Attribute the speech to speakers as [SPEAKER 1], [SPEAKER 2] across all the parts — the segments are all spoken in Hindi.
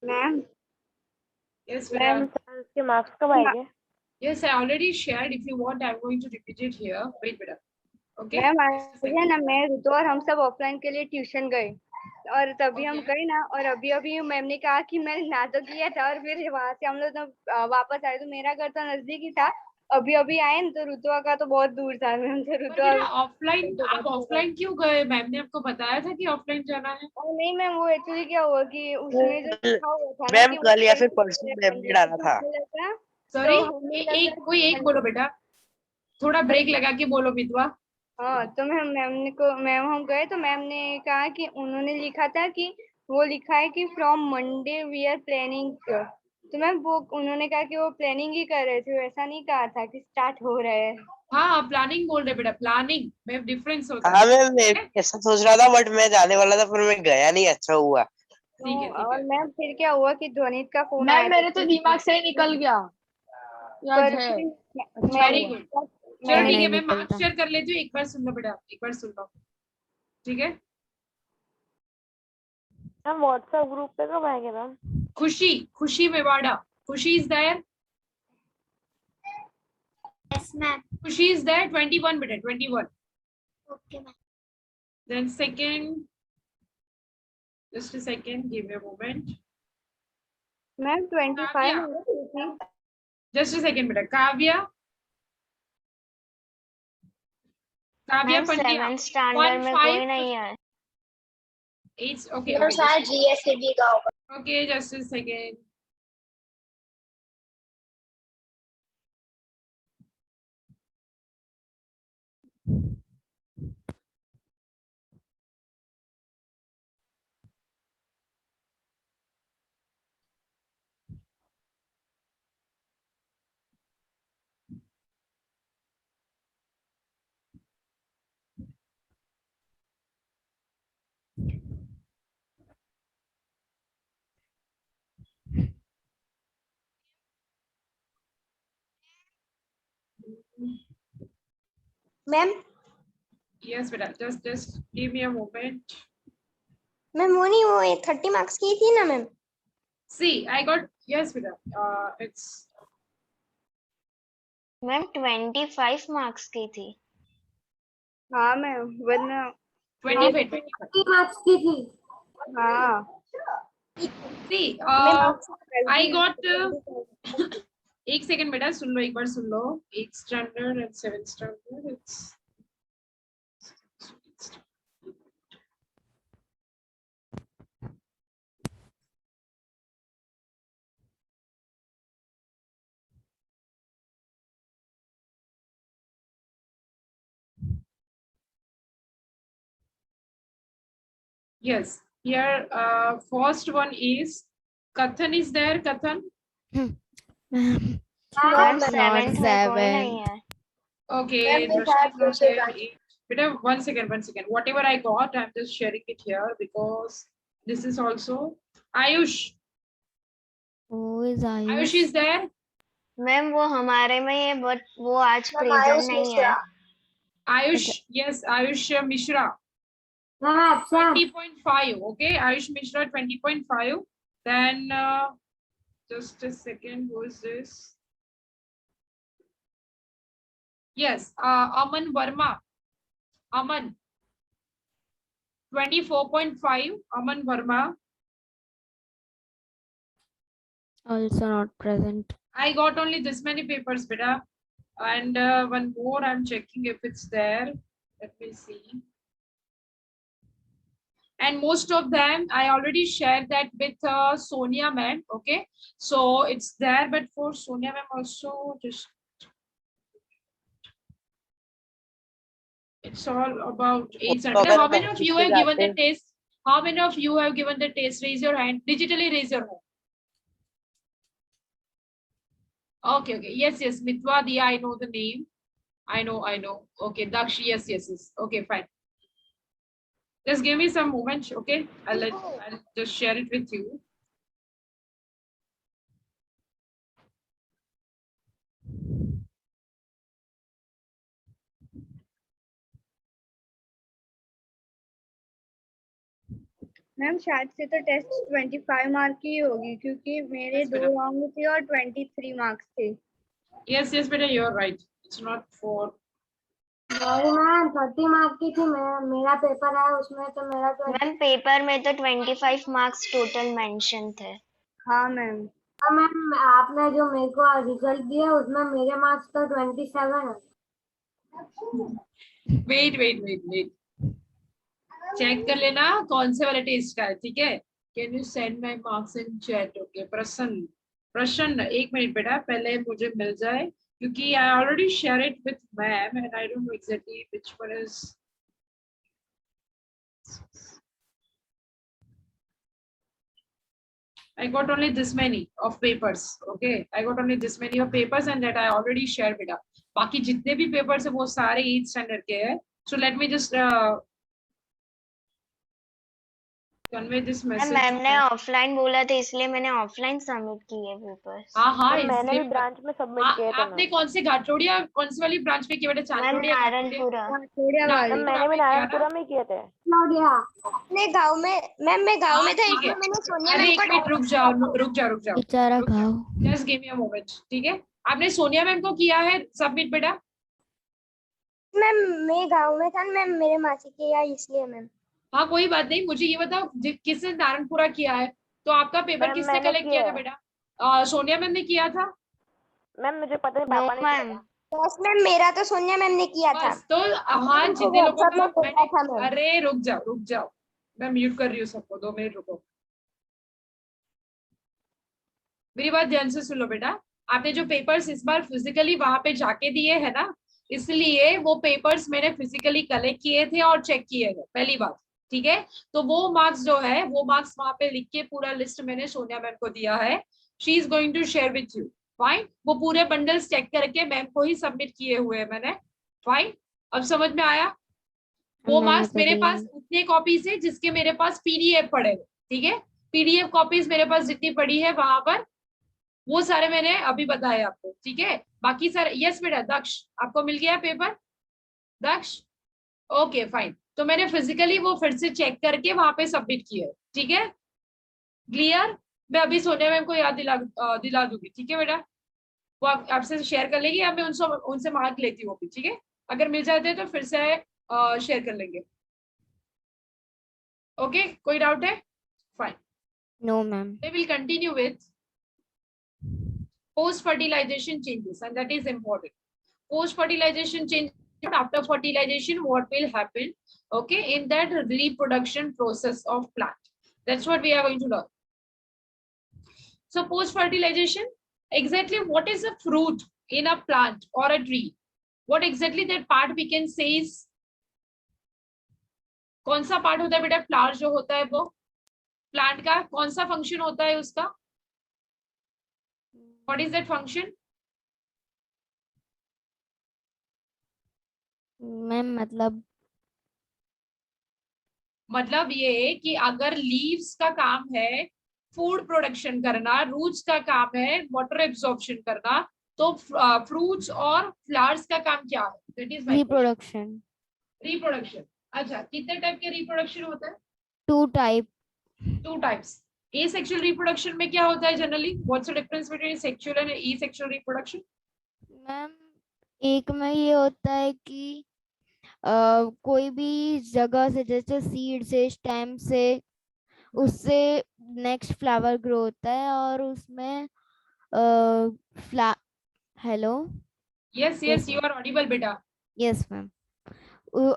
[SPEAKER 1] Ma'am
[SPEAKER 2] Yes,
[SPEAKER 3] ma'am
[SPEAKER 2] Vida.
[SPEAKER 3] उसके मार्क्स कब आएंगे?
[SPEAKER 2] Yes, I already shared. If you want, I'm going to repeat it here. Wait, Vida. Okay.
[SPEAKER 1] Ma'am
[SPEAKER 2] Just a
[SPEAKER 1] आज है
[SPEAKER 2] second.
[SPEAKER 1] ना, मैं ऋतु और हम सब ऑफलाइन के लिए ट्यूशन गए और तभी हम
[SPEAKER 2] Okay.
[SPEAKER 1] गए ना, और अभी अभी मैम ने कहा कि मैंने ना तो किया था, और फिर वहां से हम लोग वापस आए तो मेरा घर तो नजदीक ही था। अभी अभी आए ना तो ऋतुआ का तो बहुत दूर था मैम, तो
[SPEAKER 2] पर
[SPEAKER 1] ऋतुआ
[SPEAKER 2] बेटा ऑफलाइन, आप ऑफलाइन क्यों गए? मैम ने आपको बताया था कि ऑफलाइन जाना है?
[SPEAKER 1] और नहीं मैम, वो एक्चुअली क्या हुआ कि उसमें जो लिखा हुआ था ना
[SPEAKER 3] मैम
[SPEAKER 1] कि
[SPEAKER 3] कल या फिर
[SPEAKER 1] 20
[SPEAKER 3] परसों मैम ने
[SPEAKER 1] पंडित
[SPEAKER 3] डाला
[SPEAKER 1] को
[SPEAKER 3] था।
[SPEAKER 1] लगा,
[SPEAKER 2] सॉरी,
[SPEAKER 1] तो हमें लगा
[SPEAKER 2] कोई
[SPEAKER 1] कि
[SPEAKER 2] एक बोलो बेटा, थोड़ा ब्रेक लगा के बोलो मितवा।
[SPEAKER 1] हाँ, तो मैम हम गए तो मैम ने कहा कि उन्होंने लिखा था कि वो लिखा है कि from Monday we are planning, तो मैम वो उन्होंने कहा कि वो प्लानिंग ही कर रहे थे, वैसा नहीं कहा था कि स्टार्ट हो रहा है।
[SPEAKER 2] हाँ, प्लानिंग बोल रहे बेटा, प्लानिंग में डिफरेंस होता
[SPEAKER 3] हाँ
[SPEAKER 2] है।
[SPEAKER 3] मैम मैं
[SPEAKER 2] ठीक है,
[SPEAKER 3] भी ऐसा सोच रहा था बट मैं जाने वाला था, पर मैं गया नहीं। अच्छा हुआ।
[SPEAKER 2] ठीक है, ठीक
[SPEAKER 1] और
[SPEAKER 2] है।
[SPEAKER 1] मैम फिर क्या हुआ कि ध्वनित का फोन आया
[SPEAKER 4] मैम
[SPEAKER 1] था
[SPEAKER 4] मेरे तो दिमाग से ही निकल गया, याद
[SPEAKER 1] पर
[SPEAKER 4] है।
[SPEAKER 1] फिर
[SPEAKER 4] अच्छा
[SPEAKER 2] वेरी
[SPEAKER 4] हुआ।
[SPEAKER 2] गुड। चलो
[SPEAKER 1] मैंने
[SPEAKER 2] ठीक है,
[SPEAKER 5] नहीं
[SPEAKER 2] मैं
[SPEAKER 5] निकलता।
[SPEAKER 2] मार्क्स शेयर कर लेती हूँ, एक बार सुन लो बेटा, एक बार सुन लो। ठीक है।
[SPEAKER 3] मैम व्हाट्सएप ग्रुप पे कब आएंगे मैम?
[SPEAKER 2] खुशी मेवाड़ा, खुशी इज देयर,
[SPEAKER 6] Yes, ma'am.
[SPEAKER 2] खुशी इज देयर 21 बेटा, 21।
[SPEAKER 6] Okay, ma'am.
[SPEAKER 2] Then second, just a second, give me a moment.
[SPEAKER 1] Ma'am 25
[SPEAKER 2] Kavya,
[SPEAKER 1] हो गई थी।
[SPEAKER 2] just a second बेटा, Kavya, Kavya
[SPEAKER 6] ma'am
[SPEAKER 2] Pandya,
[SPEAKER 6] 7th standard में कोई
[SPEAKER 2] 15
[SPEAKER 6] नहीं है।
[SPEAKER 2] it's okay,
[SPEAKER 6] तो
[SPEAKER 2] okay,
[SPEAKER 6] शायद जीएससीबी का होगा।
[SPEAKER 2] okay, just a second.
[SPEAKER 6] Ma'am
[SPEAKER 2] Yes बेटा, just give me a moment.
[SPEAKER 6] Ma'am वो नहीं, वो 30 मार्क्स की थी ना ma'am.
[SPEAKER 2] See, I got, yes बेटा, it's
[SPEAKER 6] मैम 25 मार्क्स की थी।
[SPEAKER 1] हाँ मैम, वरना
[SPEAKER 2] 25, 25.
[SPEAKER 6] मार्क्स की थी।
[SPEAKER 1] हाँ
[SPEAKER 2] See, I got एक सेकंड बेटा, सुन लो, एक बार सुन लो। 8th standard and 7th standard, it's yes. Here, first one is Kathan is there. Kathan.
[SPEAKER 5] Ma'am
[SPEAKER 6] ma'am
[SPEAKER 5] Not
[SPEAKER 6] 7th में कोई
[SPEAKER 5] seven.
[SPEAKER 6] नहीं है।
[SPEAKER 2] Okay, Drashti is not there. Beta, one second, one second. Whatever I got, I'm just sharing it here because this is also Ayush.
[SPEAKER 5] Who is
[SPEAKER 2] Ayush
[SPEAKER 5] Ayush?
[SPEAKER 2] is there.
[SPEAKER 6] Ma'am वो हमारे में है बट वो आज प्रेजेंट नहीं है।
[SPEAKER 2] Ayush, yes, Ayush Mishra.
[SPEAKER 6] Ma'am
[SPEAKER 2] 20.5. Okay, Ayush Mishra 20.5. Then just a second, who is this? Yes, Aman Verma. Aman 24.5. Aman Verma.
[SPEAKER 5] Also not present.
[SPEAKER 2] I got only this many papers, beta. And one more, I'm checking if it's there. Let me see. And most of them, I already shared that with Sonia ma'am. Okay, so it's there, but for Sonia ma'am also, just it's all about 800. How many of you have given the test? How many of you have given the test? Raise your hand. Digitally raise your hand. Okay, okay. Yes, yes. Mitwa Dia, I know the name. I know. Okay, Daksh, yes. Okay, fine. Just give me some moment, okay? I'll just share it with you.
[SPEAKER 1] Ma'am शायद से तो टेस्ट 25 मार्क की होगी क्योंकि मेरे
[SPEAKER 2] Yes,
[SPEAKER 1] 2
[SPEAKER 2] बेटा।
[SPEAKER 1] रॉन्ग थे और 23 मार्क्स थे।
[SPEAKER 2] Yes, yes, बेटा, you are right. It's not 4.
[SPEAKER 7] नहीं मैम 30 मार्क की थी। मेरा पेपर है उसमें तो मेरा तो
[SPEAKER 6] मैम पेपर में तो 25 मार्क्स टोटल मेंशन थे।
[SPEAKER 1] हाँ मैम।
[SPEAKER 7] मैम आपने जो मेरे को रिजल्ट दिया उसमें मेरे मार्क्स तो 27 है।
[SPEAKER 2] Wait. चेक कर लेना कौन से वाले टेस्ट का है, ठीक है? Can you send my marks in chat? Okay, प्रसन्न 1 मिनट बेटा, पहले मुझे मिल जाए क्योंकि I already share it with ma'am and I don't know exactly which one is. I got only this many of papers. Okay, I got only this many of papers and that I already shared बेटा. बाकी जितने भी papers है वो सारे 8th standard के हैं. So let me just convey this message.
[SPEAKER 6] Ma'am ने ऑफलाइन बोला था इसलिए मैंने ऑफलाइन सबमिट किए पेपर्स।
[SPEAKER 2] हाँ,
[SPEAKER 4] मैंने
[SPEAKER 2] इसलिए
[SPEAKER 4] भी ब्रांच में सबमिट किए थे
[SPEAKER 2] आपने
[SPEAKER 4] मैम।
[SPEAKER 2] कौन से घाटोड़िया, कौन सी वाली ब्रांच में किया बेटा?
[SPEAKER 6] मैम
[SPEAKER 2] चांदोड़िया,
[SPEAKER 6] नारायणपुरा।
[SPEAKER 1] थोड़ा वाली।
[SPEAKER 4] मैम मैंने भी नारायणपुरा में किए थे।
[SPEAKER 6] अपने गांव में मैम मैं गांव में था
[SPEAKER 2] ठीक है.
[SPEAKER 6] इसलिए मैंने सोनिया
[SPEAKER 2] अरे
[SPEAKER 6] मैम
[SPEAKER 2] एक
[SPEAKER 6] को
[SPEAKER 2] मिनट रुक जाओ.
[SPEAKER 5] बेचारा घाव।
[SPEAKER 2] Just give me a moment, ठीक है? आपने सोनिया मैम को किया है सबमिट बेटा?
[SPEAKER 6] मैम मैं गांव में था मैम मेरे मासी के यहाँ इसलिए मैम।
[SPEAKER 2] हाँ, कोई बात नहीं, मुझे ये बताओ किसने नारायणपुरा किया है? तो आपका पेपर
[SPEAKER 4] मैम,
[SPEAKER 2] किसने
[SPEAKER 4] मैंने
[SPEAKER 2] कलेक्ट
[SPEAKER 4] किया
[SPEAKER 2] किया था
[SPEAKER 4] है।
[SPEAKER 2] बेटा? सोनिया मैम ने किया था?
[SPEAKER 4] मैम मुझे पता नहीं, पापा ने किया
[SPEAKER 6] मैम
[SPEAKER 4] था।
[SPEAKER 6] बस मैम मेरा तो सोनिया मैम ने किया था।
[SPEAKER 2] बस तो हाँ, जितने लोगों
[SPEAKER 6] WhatsApp में
[SPEAKER 2] का
[SPEAKER 6] भेजा था
[SPEAKER 2] मैंने,
[SPEAKER 6] मैम।
[SPEAKER 2] अरे रुक जाओ, मैं म्यूट कर रही हूँ सबको, 2 मिनट रुको. मेरी बात ध्यान से सुन लो बेटा. आपने जो पेपर्स इस बार फिजिकली वहां पे जाके दिए है ना, इसलिए वो पेपर्स मैंने फिजिकली कलेक्ट किए थे और चेक किए थे, पहली बात, ठीक है? तो वो मार्क्स जो है, वो मार्क्स वहां पे लिख के पूरा लिस्ट मैंने सोनिया मैम को दिया है. She is going to share with you. Fine, वो पूरे बंडल्स चेक करके मैम को ही सबमिट किए हुए हैं मैंने. फाइन, अब समझ में आया? वो
[SPEAKER 5] मैंने
[SPEAKER 2] मार्क्स
[SPEAKER 5] तो
[SPEAKER 2] मेरे
[SPEAKER 5] दिए
[SPEAKER 2] पास
[SPEAKER 5] नहीं।
[SPEAKER 2] उतने कॉपीज है जिसके मेरे पास पीडीएफ पड़े हैं, ठीक है? पीडीएफ कॉपीज मेरे पास जितनी पड़ी है वहां पर, वो सारे मैंने अभी बताए आपको, ठीक है? बाकी सारे, यस बेटा दक्ष, आपको मिल गया पेपर? दक्ष, ओके फाइन. तो मैंने फिजिकली वो फिर से चेक करके वहां पे सबमिट किया है, ठीक है? क्लियर? मैं अभी सोनिया मैम को याद दिला दूंगी, ठीक है बेटा? वो आपसे शेयर कर लेगी या मैं उनसे मार्क लेती हूँ, ठीक है? अगर मिल जाते हैं तो फिर से शेयर कर लेंगे. ओके, कोई डाउट है? Fine.
[SPEAKER 5] No ma'am.
[SPEAKER 2] We will continue with post-fertilization changes, and that is important. Post-fertilization changes, after fertilization, what will happen? Okay, in that reproduction process of plant. That's what we are going to learn. So post-fertilization, exactly what is a fruit in a plant or a tree? What exactly that part we can say is, कौन सा पार्ट होता है बेटा? फ्लावर जो होता है वो प्लांट का कौन सा फंक्शन होता है उसका? What is that function?
[SPEAKER 5] Ma'am
[SPEAKER 2] मतलब ये कि अगर लीव्स का काम है फूड प्रोडक्शन करना, रूट्स का काम है वाटर एब्जॉर्प्शन करना, तो फ्रूट्स और फ्लावर्स का काम क्या है? That is
[SPEAKER 5] reproduction.
[SPEAKER 2] रिप्रोडक्शन. अच्छा, कितने टाइप के रिप्रोडक्शन होता है?
[SPEAKER 5] 2 टाइप।
[SPEAKER 2] 2 टाइप्स. एसेक्सुअल रिप्रोडक्शन में क्या होता है generally? What's the difference between sexual and asexual reproduction?
[SPEAKER 5] Ma'am एक में ये होता है कि कोई भी जगह से, जैसे सीड से, स्टेम से, उससे नेक्स्ट फ्लावर ग्रो होता है और उसमें hello,
[SPEAKER 2] yes yes, you are audible बेटा.
[SPEAKER 5] Yes ma'am.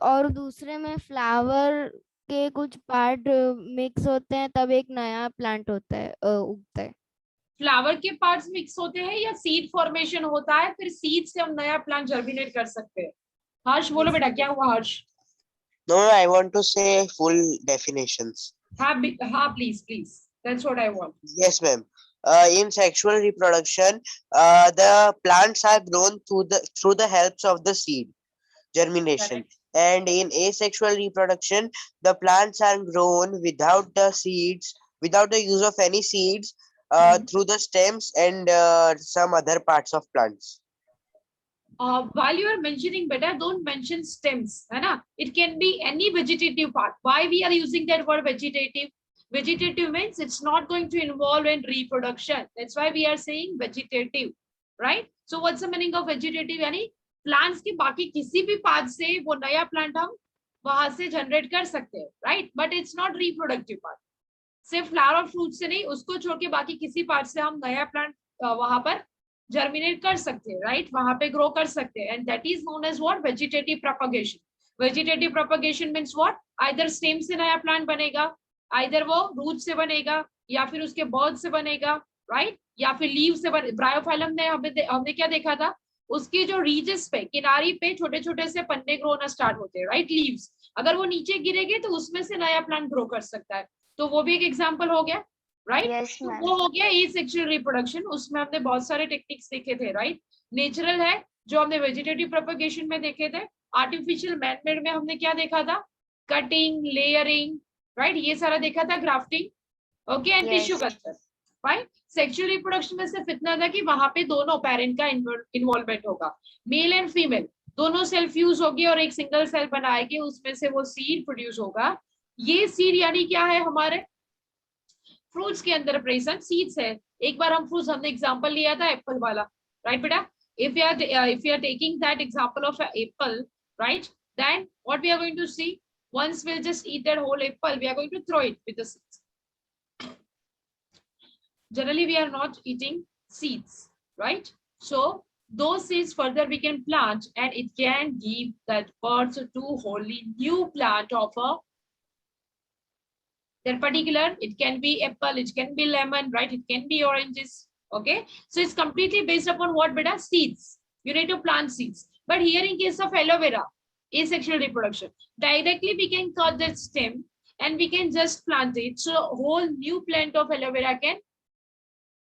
[SPEAKER 5] और दूसरे में फ्लावर के कुछ पार्ट मिक्स होते हैं, तब एक नया प्लांट होता है, उगता है।
[SPEAKER 2] फ्लावर के पार्ट्स मिक्स होते हैं या सीड फॉर्मेशन होता है, फिर सीड से हम नया प्लांट जर्मिनेट कर सकते हैं? हर्ष बोलो बेटा, क्या हुआ हर्ष?
[SPEAKER 3] No, I want to say full definitions.
[SPEAKER 2] हाँ please, that's what I want.
[SPEAKER 3] Yes, ma'am. In sexual reproduction, the plants are grown through the helps of the seed germination.
[SPEAKER 2] Correct.
[SPEAKER 3] And in asexual reproduction, the plants are grown without the seeds, without the use of any seeds, through the stems and some other parts of plants.
[SPEAKER 2] While you are mentioning better, don't mention stems, है ना? It can be any vegetative part. Why we are using that word vegetative? Vegetative means it's not going to involve in reproduction. That's why we are saying vegetative, right? So what's the meaning of vegetative? यानी plants के बाकी किसी भी पार्ट से वो नया प्लांट हम वहां से जनरेट कर सकते हैं, right? But it's not reproductive part. सिर्फ फ्लावर और फ्रूट से नहीं, उसको छोड़ के बाकी किसी पार्ट से हम नया प्लांट वहां पर जर्मिनेट कर सकते हैं, राइट? वहां पे ग्रो कर सकते हैं. And that is known as what? Vegetative propagation. Vegetative propagation means what? Either stem से नया प्लांट बनेगा, आइदर वो रूट से बनेगा, या फिर उसके बर्ड से बनेगा, राइट? या फिर लीव से बने. ब्रायोफाइलम ने हमने क्या देखा था? उसके जो रीजेस पे, किनारी पे छोटे छोटे से पन्ने ग्रो होना स्टार्ट होते हैं, राइट? लीव्स. अगर वो नीचे गिरेंगे तो उसमें से नया प्लांट ग्रो कर सकता है. तो वो भी एक एग्जांपल हो गया, राइट?
[SPEAKER 6] Yes, ma'am.
[SPEAKER 2] वो हो गया एसेक्सुअल रिप्रोडक्शन. उसमें हमने बहुत सारे टेक्निक्स देखे थे, राइट? नेचुरल है जो हमने वेजिटेटिव प्रोपगेशन में देखे थे. आर्टिफिशियल मैनमेड में हमने क्या देखा था? Cutting, layering, right? ये सारा देखा था, grafting, okay, and
[SPEAKER 6] Yes.
[SPEAKER 2] Tissue culture, right? Sexual reproduction में सिर्फ इतना था कि वहां पे दोनों पेरेंट का इन्वॉल्वमेंट होगा. मेल एंड फीमेल दोनों सेल फ्यूज होगी और एक सिंगल सेल बनाएगी, उसमें से वो सीड प्रोड्यूस होगा. ये सीड यानी क्या है? हमारे फ्रूट्स के अंदर प्रेजेंट सीड्स है. एक बार हम फ्रूट्स, हमने एग्जांपल लिया था एप्पल वाला, राइट बेटा? if you are taking that example of an apple, right, then what we are going to see, once we'll just eat that whole apple, we are going to throw it with the seeds. Generally we are not eating seeds, right? So those seeds further we can plant and it can give that birth to wholly new plant of a that particular. It can be apple, it can be lemon, right? It can be oranges. Okay, so it's completely based upon what, beta? Seeds. You need to plant seeds. But here in case of aloe vera, asexual reproduction, directly we can cut that stem and we can just plant it, so a whole new plant of aloe vera can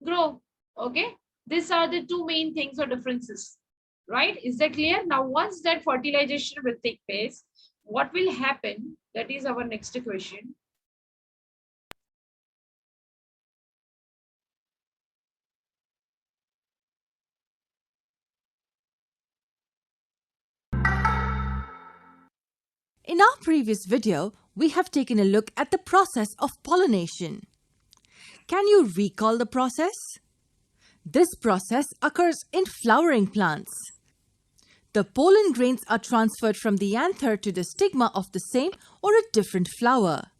[SPEAKER 2] grow. Okay, these are the two main things or differences, right? Is that clear? Now once that fertilization will take place, what will happen? That is our next question.
[SPEAKER 8] In our previous video, we have taken a look at the process of pollination. Can you recall the process? This process occurs in flowering plants. The pollen grains are transferred from the anther to the stigma of the same or a different flower.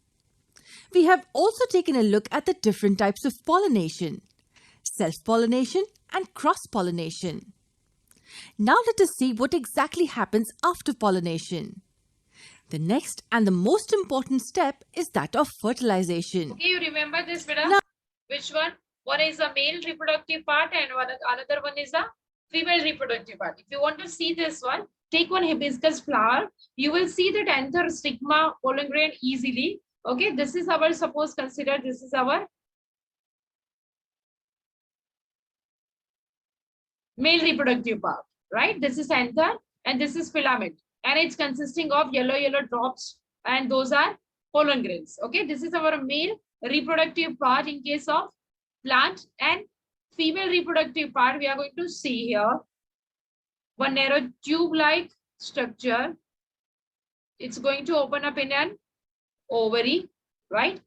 [SPEAKER 8] We have also taken a look at the different types of pollination: self-pollination and cross-pollination. Now let us see what exactly happens after pollination. The next and the most important step is that of fertilization.
[SPEAKER 2] Okay, you remember this, beta?
[SPEAKER 8] No.
[SPEAKER 2] Which one? One is the male reproductive part and another one is the female reproductive part. If you want to see this one, take one hibiscus flower. You will see that anther, stigma, pollen grain easily. Okay, this is our, suppose consider this is our male reproductive part, right? This is anther and this is filament. And it's consisting of yellow drops, and those are pollen grains. Okay, this is our male reproductive part in case of plant, and female reproductive part we are going to see here. One narrow tube-like structure. It's going to open up in an ovary, right?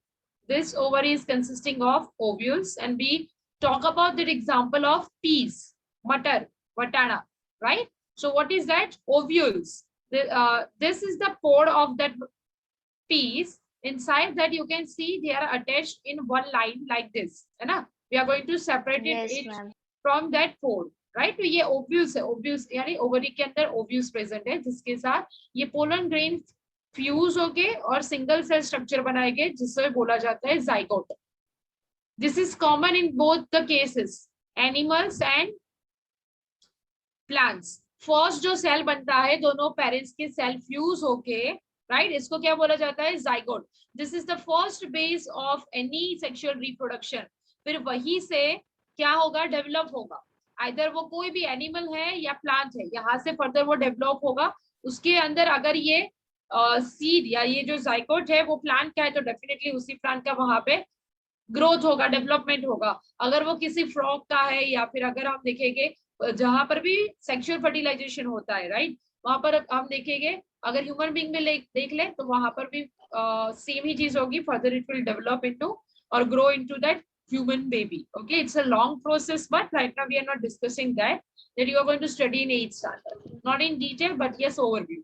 [SPEAKER 2] This ovary is consisting of ovules, and we talk about that example of peas, matar, vatana, right? So what is that? Ovules. This is the pod of that peas. Inside that you can see they are attached in one line like this. We are going to separate
[SPEAKER 6] Yes,
[SPEAKER 2] it
[SPEAKER 6] ma'am.
[SPEAKER 2] from that pod, right? तो ये ovules है, ovules यानी ovary के अंदर ovules present है, जिसके साथ ये pollen grain fuse होके और single cell structure बनाएंगे, जिसे बोला जाता है zygote. This is common in both the cases, animals and plants. First जो सेल बनता है दोनों पेरेंट्स के सेल फ्यूज होके, राइट, इसको क्या बोला जाता है? Zygote. This is the first base of any sexual reproduction. फिर वही से क्या होगा? डेवलप होगा. आइदर वो कोई भी एनिमल है या प्लांट है, यहाँ से फर्दर वो डेवलप होगा. उसके अंदर अगर ये सीड या ये जो जाइगोट है वो प्लांट का है तो डेफिनेटली उसी प्लांट का वहां पे ग्रोथ होगा, डेवलपमेंट होगा. अगर वो किसी फ्रॉग का है या फिर अगर हम देखेंगे जहां पर भी सेक्सुअल फर्टिलाइजेशन होता है, राइट, वहां पर हम देखेंगे, अगर ह्यूमन बीइंग में देख ले तो वहां पर भी सेम ही चीज होगी, further it will develop into और grow into that human baby. Okay, it's a long process, but right now we are not discussing that you are going to study in 8th standard, not in detail, but yes, overview.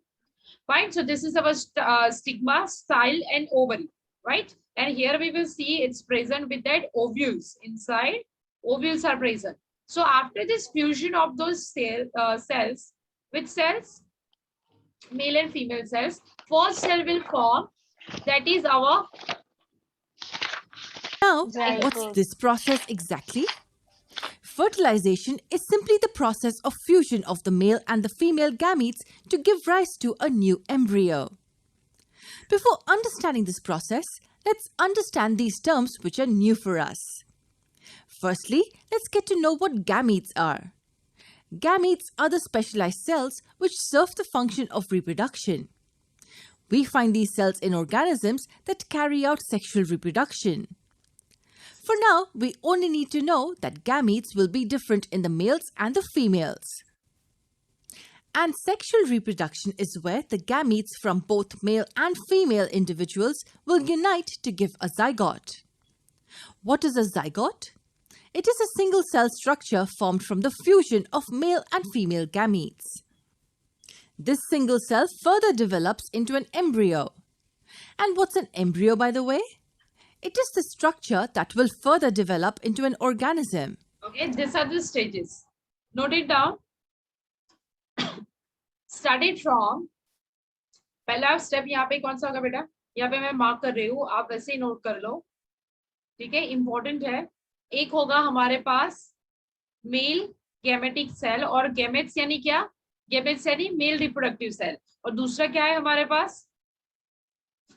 [SPEAKER 2] Fine. So this is our stigma, style, and ovary, right? And here we will see it's present with that ovules inside. Ovules are present. So after this fusion of those cells, which cells? Male and female cells. First cell will form. That is our.
[SPEAKER 8] Now, what's this process exactly? Fertilization is simply the process of fusion of the male and the female gametes to give rise to a new embryo. Before understanding this process, let's understand these terms which are new for us. Firstly, let's get to know what gametes are. Gametes are the specialized cells which serve the function of reproduction. We find these cells in organisms that carry out sexual reproduction. For now, we only need to know that gametes will be different in the males and the females. And sexual reproduction is where the gametes from both male and female individuals will unite to give a zygote. What is a zygote? It is a single cell structure formed from the fusion of male and female gametes. This single cell further develops into an embryo. And what's an embryo, by the way? It is the structure that will further develop into an organism.
[SPEAKER 2] Okay, these are the stages. Note it down. Started from पहला स्टेप यहाँ पे कौन सा होगा बेटा? यहाँ पे मैं मार्क कर रही हूँ, आप वैसे ही नोट कर लो. ठीक है, इंपॉर्टेंट है. एक होगा हमारे पास मेल गैमेटिक सेल, और गैमेट्स यानी क्या? गैमेट्स यानी मेल रिप्रोडक्टिव सेल, और दूसरा क्या है हमारे पास?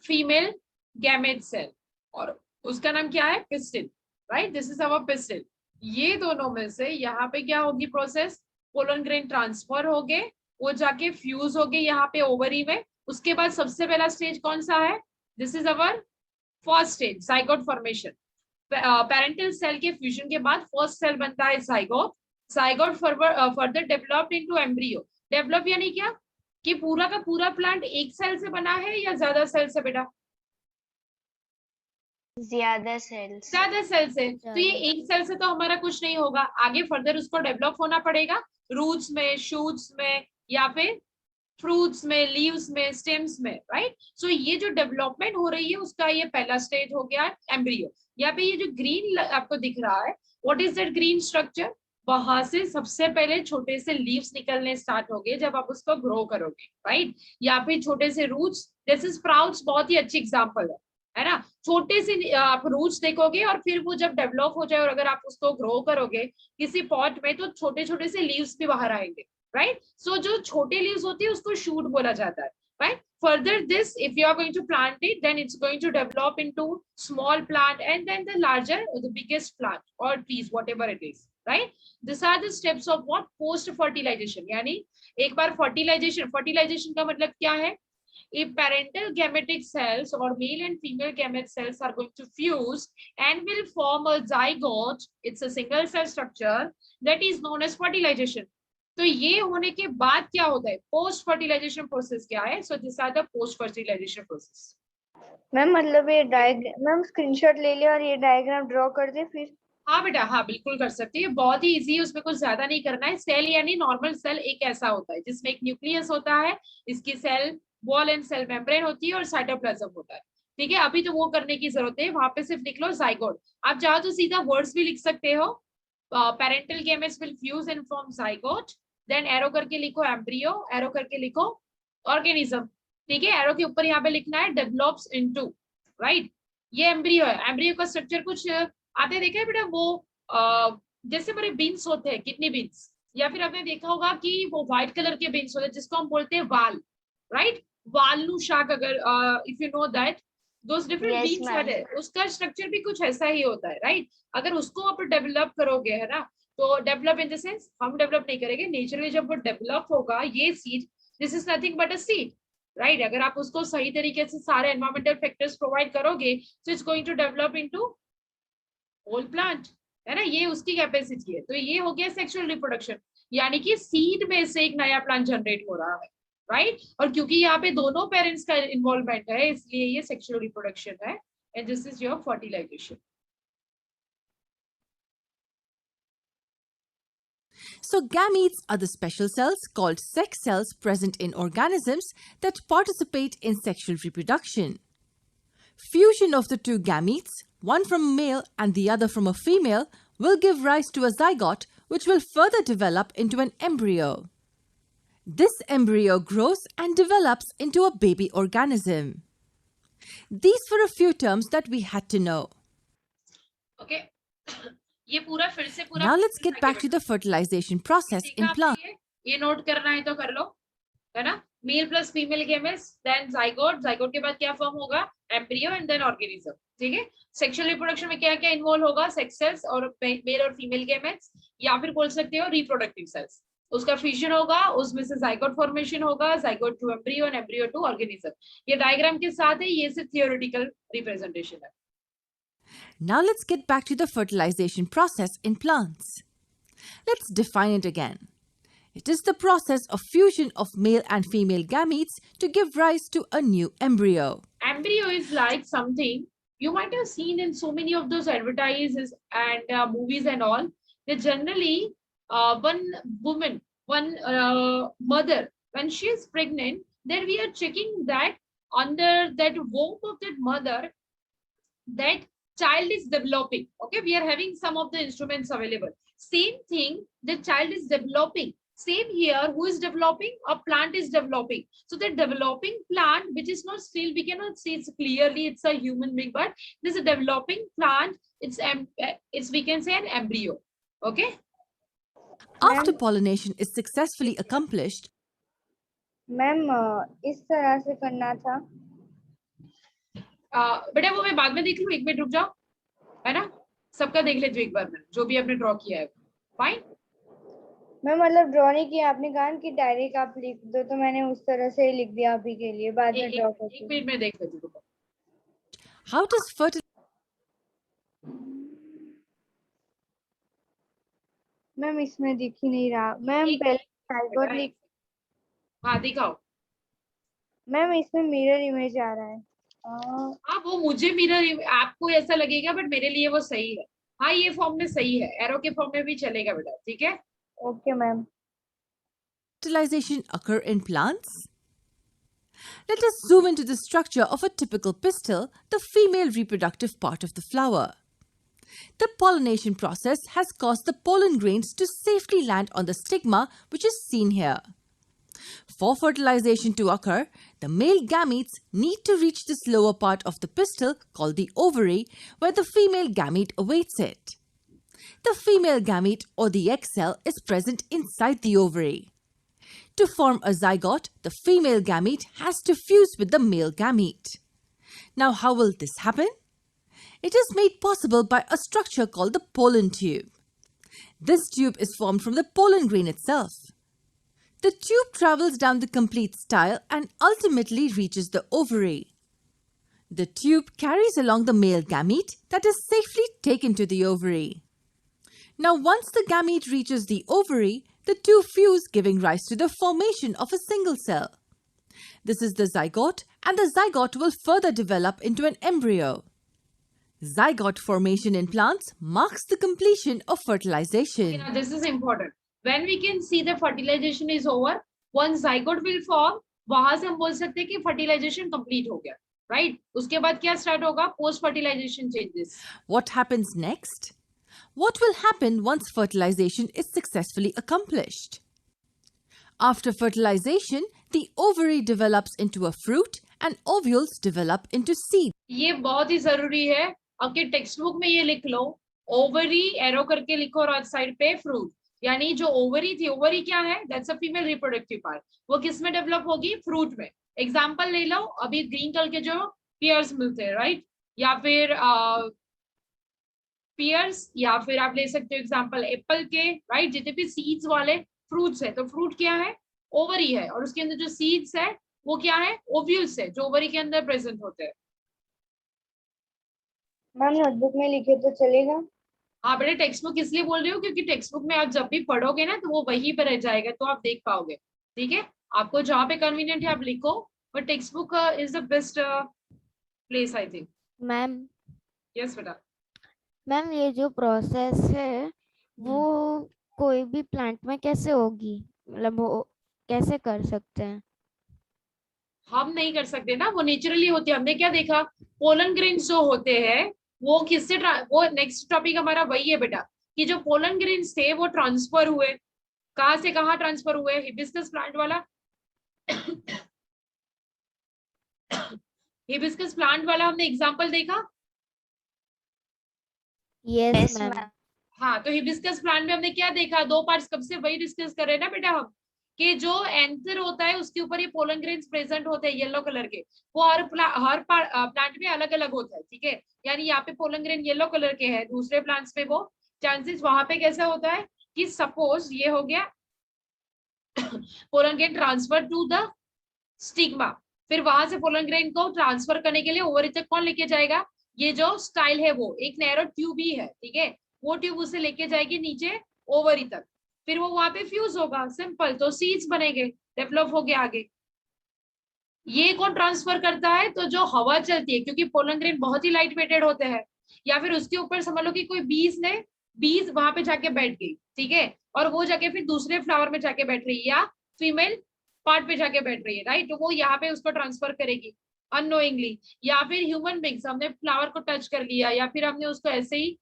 [SPEAKER 2] फीमेल गैमेट सेल, और उसका नाम क्या है? Pistil. Right, this is our pistil. ये दोनों में से यहाँ पे क्या होगी प्रोसेस? पोलन ग्रेन ट्रांसफर हो गए, वो जाके फ्यूज हो गए यहाँ पे ओवरी में. उसके बाद सबसे पहला स्टेज कौन सा है? This is our first stage, zygote formation. Parental cell के फ्यूजन के बाद फर्स्ट सेल बनता है zygote. Zygote further developed into embryo. Develop यानी क्या? कि पूरा का पूरा प्लांट एक सेल से बना है या ज्यादा सेल से बेटा?
[SPEAKER 6] ज्यादा सेल
[SPEAKER 2] से. तो ये एक सेल से तो हमारा कुछ नहीं होगा, आगे फर्दर उसको डेवलप होना पड़ेगा रूट्स में, शूट्स में, या फिर फ्रूट्स में, लीव्स में, स्टेम्स में. राइट, सो ये जो डेवलपमेंट हो रही है उसका ये पहला स्टेज हो गया एम्ब्रियो. यहाँ पे ये जो ग्रीन आपको दिख रहा है, what is that green structure? वहां से सबसे पहले छोटे से लीव्स निकलने स्टार्ट हो गए जब आप उसको ग्रो करोगे. राइट, या फिर छोटे से रूट्स. दिस इज स्प्राउट्स, बहुत ही अच्छी एग्जांपल है ना. छोटे से आप रूट्स देखोगे और फिर वो जब डेवलप हो जाए और अगर आप उसको ग्रो करोगे किसी पॉट में तो छोटे छोटे से लीव्स भी बाहर आएंगे. राइट, सो जो छोटे लीव्स होती है उसको शूट बोला जाता है. Right, further this, if you are going to plant it, then it's going to develop into small plant and then the larger or the biggest plant or trees, whatever it is. Right, these are the steps of what? Post fertilization. यानी एक बार fertilization का मतलब क्या है? If parental gametic cells or male and female gamete cells are going to fuse and will form a zygote, it's a single cell structure that is known as fertilization. तो ये होने के बाद क्या होता है? पोस्ट फर्टिलाइजेशन प्रोसेस क्या है? So this are the post fertilisation process.
[SPEAKER 1] Ma'am मतलब ये डायग्राम, मैम स्क्रीनशॉट ले लिया और ये डायग्राम ड्रॉ कर दे फिर.
[SPEAKER 2] हाँ बेटा, हाँ बिल्कुल कर सकती है, बहुत ही इजी है, उसमें कुछ ज्यादा नहीं करना है. सेल यानी नॉर्मल सेल एक ऐसा होता है जिसमें एक न्यूक्लियस होता है, इसकी cell wall and cell membrane होती है और साइटोप्लाज्म होता है. ठीक है, अभी तो वो करने की जरूरत है, वहां पे सिर्फ लिख लो जाइगोट. आप चाहो तो सीधा वर्ड्स भी लिख सकते हो. Parental gametes will fuse and form zygote, then arrow करके लिखो एम्ब्रियो, एरो करके लिखो ऑर्गेनिज्म. ठीक है, एरो के ऊपर यहाँ पे लिखना है डेवलप्स इनटू. राइट, ये एम्ब्रियो है. एम्ब्रियो का स्ट्रक्चर कुछ आते देखा है बेटा, वो जैसे हमारे बीन्स होते हैं, किडनी बीन्स, या फिर आपने देखा होगा कि वो व्हाइट कलर के बीन्स होते हैं जिसको हम बोलते हैं वाल. राइट, वालनू शाक, अगर if you know that those different beans are there, उसका स्ट्रक्चर भी कुछ ऐसा ही होता है. राइट, अगर उसको आप डेवलप करोगे, है ना, तो डेवलप इन द सेंस हम डेवलप नहीं करेंगे, नेचुरली जब वो डेवलप होगा ये seed, this is nothing but a seed. Right, अगर आप उसको सही तरीके से सारे एनवायरमेंटल फैक्टर्स प्रोवाइड करोगे so it's going to develop into whole plant, है ना. ये उसकी कैपेसिटी है. तो ये हो गया सेक्सुअल रिप्रोडक्शन, यानी कि सीड में से एक नया प्लांट जनरेट हो रहा है. राइट और क्योंकि यहाँ पे दोनों पेरेंट्स का इन्वॉल्वमेंट है इसलिए ये सेक्सुअल रिप्रोडक्शन है and this is your fertilisation.
[SPEAKER 8] So gametes are the special cells called sex cells present in organisms that participate in sexual reproduction. Fusion of the two gametes, one from a male and the other from a female, will give rise to a zygote which will further develop into an embryo. This embryo grows and develops into a baby organism. These were a few terms that we had to know.
[SPEAKER 2] Okay. ये पूरा फिर से पूरा
[SPEAKER 8] Now let's get back to the fertilization process in plants.
[SPEAKER 2] ये नोट करना है तो कर लो है ना. Male plus female gametes then zygote, zygote के बाद क्या फॉर्म होगा एम्ब्रियो एंड देन ऑर्गेनिज्म. ठीक है. सेक्सुअल रिप्रोडक्शन में क्या क्या इन्वॉल्व होगा सेक्स सेल्स और मेल और फीमेल गेमेट्स या फिर बोल सकते हो रिप्रोडक्टिव सेल्स. उसका फ्यूजन होगा उसमें से जाइगोट फॉर्मेशन होगा, zygote to embryo and embryo to organism. ये डायग्राम के साथ है, ये सिर्फ थियोरेटिकल रिप्रेजेंटेशन है.
[SPEAKER 8] Now let's get back to the fertilization process in plants. Let's define it again. It is the process of fusion of male and female gametes to give rise to a new embryo.
[SPEAKER 2] Embryo is like something you might have seen in so many of those advertises and movies and all. They generally one woman, one mother, when she is pregnant, then we are checking that under that womb of that mother, that child is developing. Okay, we are having some of the instruments available. Same thing, the child is developing. Same here, who is developing? A plant is developing. So the developing plant, which is not still, we cannot say it's clearly it's a human being, but this is a developing plant. It's we can say an embryo. Okay.
[SPEAKER 8] After pollination is successfully accomplished,
[SPEAKER 1] ma'am इस तरह से करना था.
[SPEAKER 2] बेटा वो मैं बाद में देख लूँ, एक मिनट रुक जाओ है ना. सबका देख लेते एक बार में जो भी आपने ड्रॉ किया है. फाइन.
[SPEAKER 1] मैं मतलब ड्रॉ नहीं किया, आपने कहा कि डायरेक्ट आप लिख दो तो मैंने उस तरह से ही लिख दिया अभी के लिए, बाद में ड्रॉ करती
[SPEAKER 2] एक मिनट में देख लेती हूँ.
[SPEAKER 8] how does
[SPEAKER 1] मैम इसमें दिख ही नहीं रहा. मैम पहले जाइगोट लिख.
[SPEAKER 2] हाँ दिखाओ.
[SPEAKER 1] मैम इसमें मिरर इमेज आ रहा है.
[SPEAKER 2] हाँ वो मुझे मिरर आपको ऐसा लगेगा बट मेरे लिए वो सही है. हाँ ये फॉर्म में सही है, एरो के फॉर्म में भी चलेगा बेटा. ठीक है.
[SPEAKER 1] Okay ma'am.
[SPEAKER 8] fertilization occur in plants? Let us zoom into the structure of a typical pistil, the female reproductive part of the flower. The pollination process has caused the pollen grains to safely land on the stigma, which is seen here. For fertilization to occur, the male gametes need to reach this lower part of the pistil called the ovary, where the female gamete awaits it. The female gamete or the egg cell is present inside the ovary. To form a zygote, the female gamete has to fuse with the male gamete. Now, how will this happen? It is made possible by a structure called the pollen tube. This tube is formed from the pollen grain itself. The tube travels down the complete style and ultimately reaches the ovary. The tube carries along the male gamete that is safely taken to the ovary. Now, once the gamete reaches the ovary, the two fuse, giving rise to the formation of a single cell. This is the zygote, and the zygote will further develop into an embryo. Zygote formation in plants marks the completion of fertilization.
[SPEAKER 2] Okay, now this is important. When we can see the fertilization is over, one zygote will form. वहां से हम बोल सकते हैं कि fertilization complete हो गया, right? उसके बाद क्या start होगा? Post fertilization changes.
[SPEAKER 8] What happens next? What will happen once fertilization is successfully accomplished? After fertilization, the ovary develops into a fruit and ovules develop into seed.
[SPEAKER 2] ये बहुत ही जरूरी है. आपके टेक्स्ट बुक में ये लिख लो, ओवरी एरो करके लिखो और साइड पे फ्रूट. यानी जो ओवरी थी, ओवरी क्या है? That's a female reproductive part. वो किस में डेवलप होगी? फ्रूट में. एग्जांपल ले लो, अभी ग्रीन कलर के जो पियर्स मिलते हैं, राइट? या फिर पियर्स, या फिर आप ले सकते हो एग्जांपल एप्पल के, राइट? जितने भी सीड्स वाले फ्रूट्स है, तो फ्रूट क्या है? ओवरी है. और उसके अंदर जो सीड्स है वो क्या है? ओव्यूल्स है, जो ओवरी के अंदर प्रेजेंट होते हैं.
[SPEAKER 1] मैम नोटबुक में लिखे तो चलेगा?
[SPEAKER 2] हाँ बेटे, टेक्स्ट बुक इसलिए बोल रही हूँ क्योंकि टेक्स्ट बुक में आप जब भी पढ़ोगे ना तो वो वहीं पर रह जाएगा, तो आप देख पाओगे. ठीक है. आपको जहाँ पे कन्वीनियंट है आप लिखो, but text book is the best place I think.
[SPEAKER 5] Ma'am
[SPEAKER 2] yes बेटा।
[SPEAKER 5] मैम ये जो प्रोसेस है वो कोई भी प्लांट में कैसे होगी, मतलब वो कैसे कर सकते हैं?
[SPEAKER 2] हम नहीं कर सकते ना, वो नेचुरली होती है। हमने क्या देखा, पोलन ग्रेन्स जो होते हैं वो किससे वो नेक्स्ट टॉपिक हमारा वही है बेटा, कि जो पोलन ग्रेन्स थे वो ट्रांसफर हुए, कहाँ से कहाँ ट्रांसफर हुए, हिबिस्कस प्लांट वाला हिबिस्कस प्लांट वाला हमने एग्जांपल देखा।
[SPEAKER 5] Yes
[SPEAKER 6] Yes,
[SPEAKER 5] ma'am.
[SPEAKER 6] ma'am.
[SPEAKER 2] हाँ, तो हिबिस्कस प्लांट में हमने क्या देखा, दो पार्ट्स, कब से वही डिस्कस कर रहे हैं ना बेटा हम, कि जो एंथर होता है उसके ऊपर ये पोलन ग्रेन्स प्रेजेंट होते हैं येलो कलर के, वो हर प्लांट में अलग अलग होता है, ठीक है। यानी यहाँ पे पोलन ग्रेन येलो कलर के हैं, दूसरे प्लांट्स में वो चांसेस, वहां पे कैसा होता है कि सपोज ये हो गया pollen grain transfer to the stigma, फिर वहां से पोलन ग्रेन को ट्रांसफर करने के लिए ओवरी तक कौन लेके जाएगा, ये जो स्टाइल है वो एक नैरो ट्यूब ही है, ठीक है, वो ट्यूब उसे लेके जाएगी नीचे ओवरी तक, फिर वो वहां पे फ्यूज होगा, सिंपल, तो सीड्स बनेंगे, डेवलप हो गया आगे। ये कौन ट्रांसफर करता है, तो जो हवा चलती है, क्योंकि पोलन ग्रेन बहुत ही लाइट वेटेड होते हैं, या फिर उसके ऊपर समझ लो कि कोई बीज वहां पे जाके बैठ गई, ठीक है, और वो जाके फिर दूसरे फ्लावर में जाके बैठ रही है, या फीमेल पार्ट पे जाके बैठ रही है, राइट, तो वो यहाँ पे उसको ट्रांसफर करेगी अननोइंगली, या फिर ह्यूमन बींग्स, हमने फ्लावर को टच कर लिया, या फिर हमने उसको ऐसे ही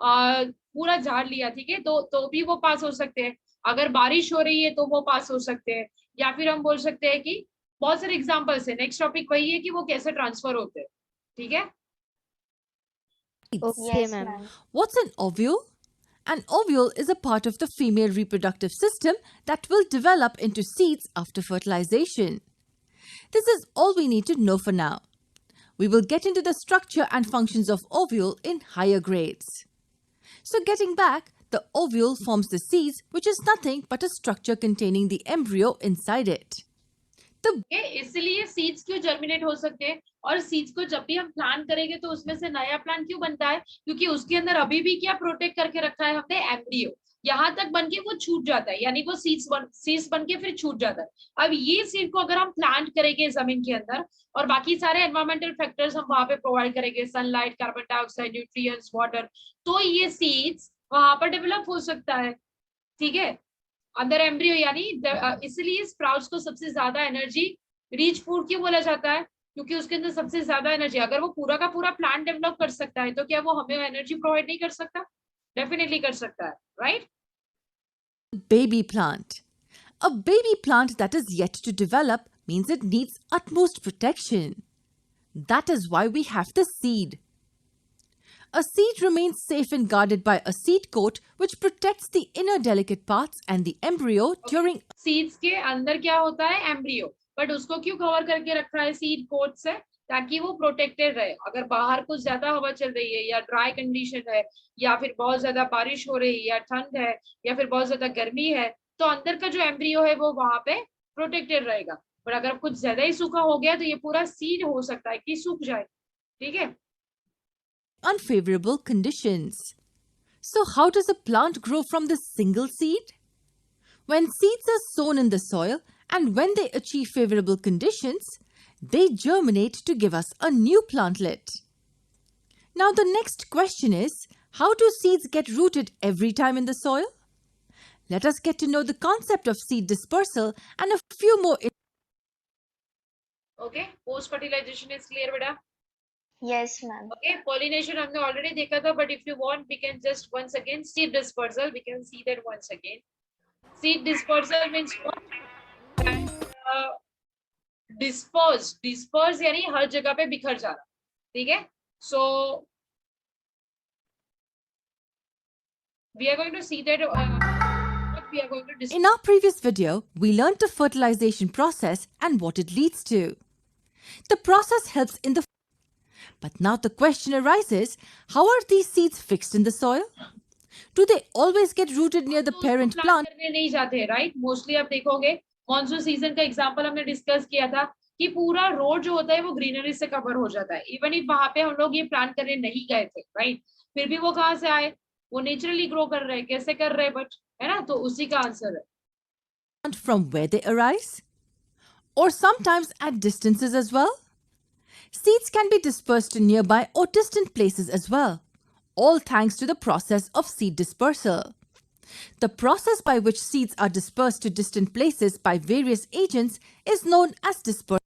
[SPEAKER 2] पूरा झाड़ लिया, ठीक है, तो भी वो पास हो सकते हैं। अगर बारिश हो रही है तो वो पास हो सकते हैं, या फिर हम बोल सकते हैं कि बहुत सारे एग्जांपल्स है। नेक्स्ट टॉपिक वही है कि वो कैसे ट्रांसफर होते हैं, ठीक है।
[SPEAKER 5] Okay
[SPEAKER 6] Yes,
[SPEAKER 5] ma'am.
[SPEAKER 6] ma'am.
[SPEAKER 8] What's an ovule? An ovule is a part of the female reproductive system that will develop into seeds after fertilization. This is all we need to know for now. We will get into the structure and functions of ovule in higher grades. So getting back, the ovule forms the seeds, which is nothing but a structure containing the embryo inside it.
[SPEAKER 2] इसलिए सीड्स क्यों जर्मिनेट हो सकते हैं, और सीड्स को जब भी हम प्लांट करेंगे तो उसमें से नया प्लांट क्यों बनता है, क्योंकि उसके अंदर अभी भी क्या प्रोटेक्ट करके रखा है हमने, एम्ब्रियो, यहाँ तक बन के वो छूट जाता है, यानी वो सीड्स बन के फिर छूट जाता है। अब ये सीड को अगर हम प्लांट करेंगे जमीन के अंदर, और बाकी सारे एनवायरमेंटल फैक्टर्स हम वहां पे प्रोवाइड करेंगे, sunlight, carbon dioxide, nutrients, water, तो ये सीड्स वहां पर डेवलप हो सकता है, ठीक है, अंदर एम्ब्रियो, यानी इसलिए स्प्राउट्स को सबसे ज्यादा एनर्जी रिच फूड क्यों बोला जाता है, क्योंकि उसके अंदर सबसे ज्यादा एनर्जी। अगर वो पूरा का पूरा प्लांट डेवलप कर सकता है तो क्या वो हमें एनर्जी प्रोवाइड नहीं कर सकता, डेफिनेटली कर सकता है, right.
[SPEAKER 8] Baby plant. A baby plant that is yet to develop means it needs utmost protection. That is why we have the seed. A seed remains safe and guarded by a seed coat which protects the inner delicate parts and the embryo during.
[SPEAKER 2] Seeds के अंदर क्या होता है, एम्ब्रियो, बट उसको क्यों कवर करके रखा है सीड कोट से, ताकि वो प्रोटेक्टेड रहे। अगर बाहर कुछ ज्यादा हवा चल रही है, या ड्राई कंडीशन है, या फिर बहुत ज्यादा बारिश हो रही है, या ठंड है, या फिर बहुत ज्यादा गर्मी है, तो अंदर का जो एम्ब्रियो है वो वहां पे प्रोटेक्टेड रहेगा। पर अगर कुछ ज्यादा ही सूखा हो गया तो ये पूरा सीड हो सकता है कि सूख जाए, ठीक है।
[SPEAKER 8] Unfavorable conditions. So, how does a plant grow from this single seed? When seeds are sown in the soil and when they achieve favorable conditions, they germinate to give us a new plantlet. Now, the next question is, how do seeds get rooted every time in the soil? Let us get to know the concept of seed dispersal and a few more.
[SPEAKER 2] Okay, post fertilization is clear, beta.
[SPEAKER 6] Yes, ma'am.
[SPEAKER 2] Okay, pollination हमने already देखा था, but if you want we can just once again seed dispersal, we can see that once again. Seed dispersal means what? disperse यानी हर जगह पे बिखर जाना, ठीक है। So we are going to see that what we are going to discuss.
[SPEAKER 8] In our previous video, we learned the fertilization process and what it leads to. The process helps in the. But now the question arises, how are these seeds fixed in the soil? Do they always get rooted near the parent plant?
[SPEAKER 2] करने नहीं जाते, राइट। मोस्टली आप देखोगे मॉनसून सीजन का एग्जांपल हमने डिस्कस किया था कि पूरा रोड जो होता है वो ग्रीनरी से कवर हो जाता है। इवन इफ वहां पे हम लोग ये प्लांट करने नहीं गए थे, राइट, फिर भी वो कहाँ से आए, वो नेचुरली ग्रो कर रहे हैं, कैसे कर रहे हैं, बट है ना, तो उसी का आंसर है।
[SPEAKER 8] From where they arise? or sometimes at distances as well? Seeds can be dispersed to nearby or distant places as well, all thanks to the process of seed dispersal. The process by which seeds are dispersed to distant places by various agents is known as dispersal.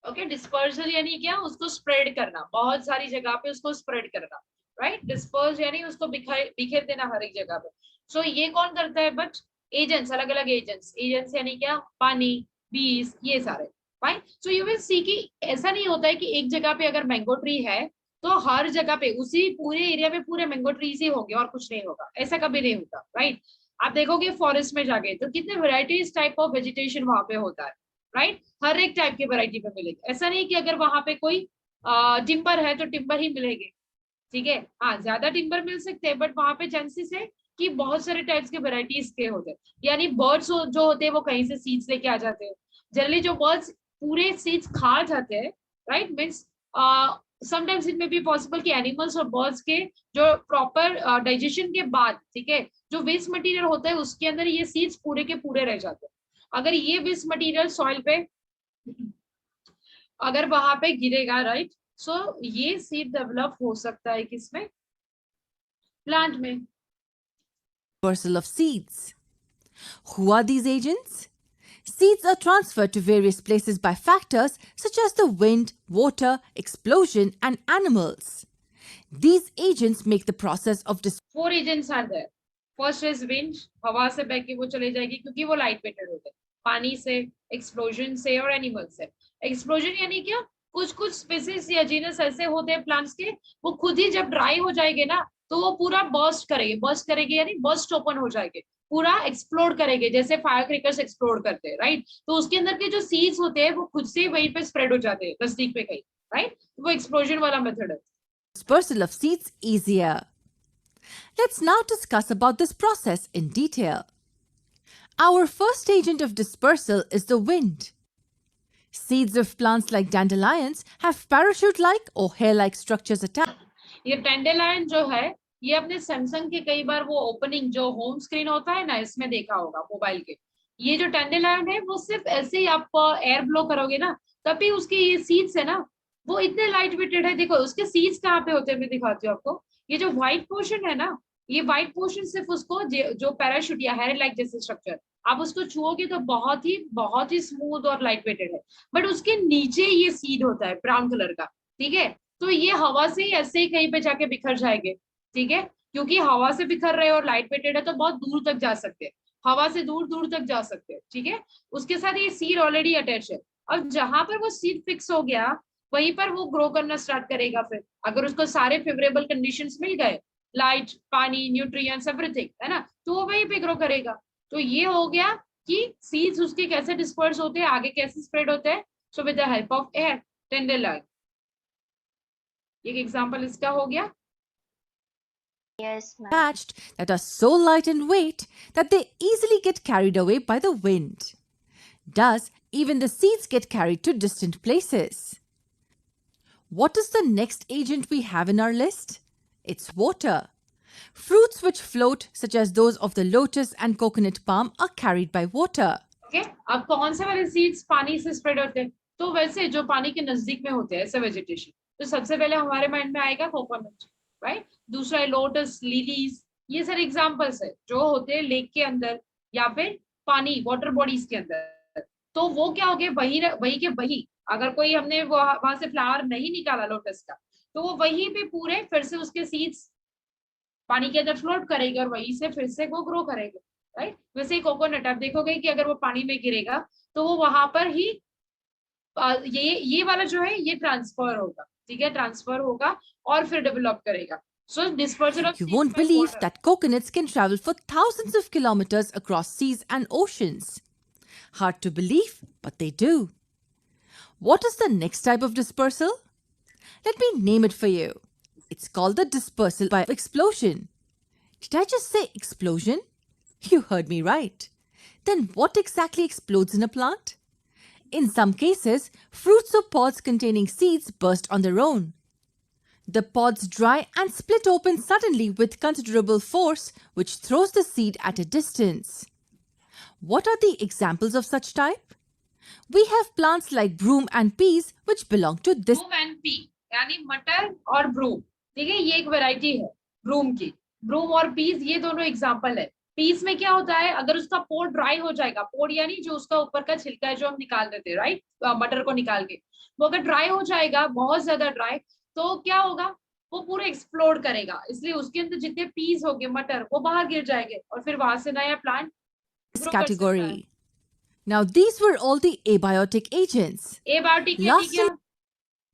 [SPEAKER 2] Okay dispersal यानी क्या, उसको स्प्रेड करना, बहुत सारी जगह पे उसको स्प्रेड करना, राइट। डिस्पर्स यानी उसको बिखेर देना हर एक जगह पे। सो ये कौन करता है, बट एजेंट्स, अलग अलग एजेंट्स। एजेंट्स यानी क्या, पानी, बीज, ये सारे, right. So you will see कि ऐसा नहीं होता है कि एक जगह पे अगर मैंगो ट्री है तो हर जगह पे उसी पूरे एरिया में पूरे मैंगो ट्रीज ही होंगे और कुछ नहीं होगा, ऐसा कभी नहीं होता, राइट। आप देखोगे फॉरेस्ट में जाके तो कितने वेराइटीज टाइप ऑफ वेजिटेशन वहां पे होता है, राइट। हर एक टाइप की वैरायटी पे मिलेगी। ऐसा नहीं कि अगर वहां पे कोई टिम्बर है तो टिम्बर ही मिलेंगे, ठीक है। हाँ, ज्यादा टिम्बर मिल सकते हैं, बट वहां पे चांसेस है कि बहुत सारे टाइप्स के वैरायटीज के होते हैं। यानी बर्ड्स जो होते हैं वो कहीं से सीड्स लेके आ जाते हैं। जनरली जो बर्ड्स पूरे सीड्स खा जाते हैं, right, means sometimes it may be possible कि एनिमल्स और बर्ड्स के जो प्रॉपर डाइजेशन के बाद, ठीक है, जो वेस्ट मटेरियल होता है उसके अंदर ये सीड्स पूरे के पूरे रह जाते हैं। अगर ये वेस्ट मटेरियल सॉइल पे अगर वहां पे गिरेगा, राइट, सो ये सीड डेवलप हो सकता है किसमें, प्लांट में।
[SPEAKER 8] Dispersal of seeds. Who are these agents? Seeds are transferred to various places by factors such as the wind, water, explosion, and animals. These agents make the process of dispersal.
[SPEAKER 2] 4 agents are there. First is wind, हवा से बह के वो चले जाएगी क्योंकि वो लाइट वेटेड होते हैं। पानी से, एक्सप्लोजन से और एनिमल से। एक्सप्लोजन यानी क्या, कुछ स्पीसीज या जीनस ऐसे होते हैं प्लांट्स के, वो खुद ही जब ड्राई हो जाएंगे ना तो वो पूरा बर्स्ट करेंगे यानी बर्स्ट ओपन हो जाएंगे, पूरा एक्सप्लोड करेंगे, जैसे फायर क्रेकर्स एक्सप्लोड करते हैं, राइट। तो उसके अंदर के जो सीड्स होते हैं वो खुद से वहीं पे स्प्रेड हो जाते हैं नजदीक में कहीं, राइट। वो एक्सप्लोजन वाला मेथड है।
[SPEAKER 8] Dispersal of seeds easier. Let's now discuss about this process in detail. Our first agent of dispersal is the wind. Seeds of plants like dandelions have parachute-like or hair-like structures attached.
[SPEAKER 2] ये डैंडेलायन जो है, ये अपने सैमसंग के कई बार वो ओपनिंग जो होम स्क्रीन होता है ना, इसमें देखा होगा मोबाइल के। ये जो डैंडेलायन है वो सिर्फ ऐसे ही आप एयर ब्लो करोगे ना तभी उसके ये सीड्स है ना वो इतने लाइट वेटेड है। देखो उसके सीड्स कहाँ पे होते हैं, मैं दिखाती हूँ आपको। ये जो व्हाइट पोर्शन है ना, ये व्हाइट पोर्शन सिर्फ उसको जो पैराशूट या हेयर लाइक जैसे स्ट्रक्चर, आप उसको छुओगे तो बहुत ही स्मूथ और लाइट वेटेड है, बट उसके नीचे ये सीड होता है ब्राउन कलर का, ठीक है। तो ये हवा से ही ऐसे ही कहीं पे जाके बिखर जाएंगे, ठीक है, क्योंकि हवा से बिखर रहे और लाइट वेटेड है तो बहुत दूर तक जा सकते हैं, हवा से दूर तक जा सकते हैं, ठीक है। उसके साथ ये सीड ऑलरेडी अटैच है। अब जहां पर वो सीड फिक्स हो गया वहीं पर वो ग्रो करना स्टार्ट करेगा। फिर अगर उसको सारे फेवरेबल कंडीशंस मिल गए, लाइट, पानी, न्यूट्रिएंट्स, एवरीथिंग, है ना, तो वो वहीं पे ग्रो करेगा। तो ये हो गया कि सीड्स उसके कैसे डिस्पर्स होते हैं, आगे कैसे स्प्रेड होते हैं। So with the help of air, dandelion, एक एग्जांपल इसका हो गया।
[SPEAKER 6] Yes, ma'am.
[SPEAKER 8] Attached that are so light in weight that they easily get carried away by the wind. Thus, even the seeds get carried to distant places. What is the next agent we have in our list? It's water. Fruits which float, such as those of the lotus and coconut palm, are carried by water.
[SPEAKER 2] Okay? अब कौन से वाले सीड्स पानी से स्प्रेड होते हैं? तो वैसे जो पानी के नजदीक में होते हैं ऐसे वेजिटेशन, तो सबसे पहले हमारे माइंड में आएगा कोकोनट, राइट। दूसरा है लोटस, लिलीज, ये सारे एग्जांपल्स है जो होते हैं लेक के अंदर या फिर पानी वाटर बॉडीज के अंदर। तो वो क्या हो गए, वही के वही, अगर कोई हमने वहां से फ्लावर नहीं निकाला लोटस का तो वो वहीं पे पूरे फिर से उसके सीड्स पानी के अंदर फ्लोट करेंगे और वहीं से फिर से वो ग्रो करेंगे, राइट। वैसे ही कोकोनट आप देखोगे कि अगर वो पानी में गिरेगा तो वो वहां पर ही ये वाला जो है ये ट्रांसफर होगा, ठीक है, ट्रांसफर होगा और फिर डेवलप करेगा। So dispersal of
[SPEAKER 8] You
[SPEAKER 2] seeds
[SPEAKER 8] won't
[SPEAKER 2] by
[SPEAKER 8] believe
[SPEAKER 2] water.
[SPEAKER 8] that coconuts can travel for thousands of kilometers across seas and oceans. Hard to believe, but they do. What is the next type of dispersal? Let me name it for you. It's called the dispersal by explosion. Did I just say explosion? You heard me right. Then what exactly explodes in a plant? In some cases, fruits or pods containing seeds burst on their own. The pods dry and split open suddenly with considerable force, which throws the seed at a distance. What are the examples of such type? We have plants like broom and peas which belong to this
[SPEAKER 2] broom and pea यानी मटर और ब्रूम, ठीक है, ये एक वैरायटी है ब्रूम की। ब्रूम और पीस ये दोनों एग्जांपल है। पीस में क्या होता है, अगर उसका पोर ड्राई हो जाएगा, पोर यानी जो उसका ऊपर का छिलका है जो हम निकाल देते हैं, राइट, मटर को निकाल के, वो अगर ड्राई हो जाएगा, बहुत ज्यादा ड्राई, तो क्या होगा, वो पूरा एक्सप्लोड करेगा, इसलिए उसके अंदर जितने पीस होंगे मटर वो बाहर गिर जाएंगे और फिर वहां से नया plant
[SPEAKER 8] category. Now these were all the abiotic agents.
[SPEAKER 2] Abiotic
[SPEAKER 8] Last in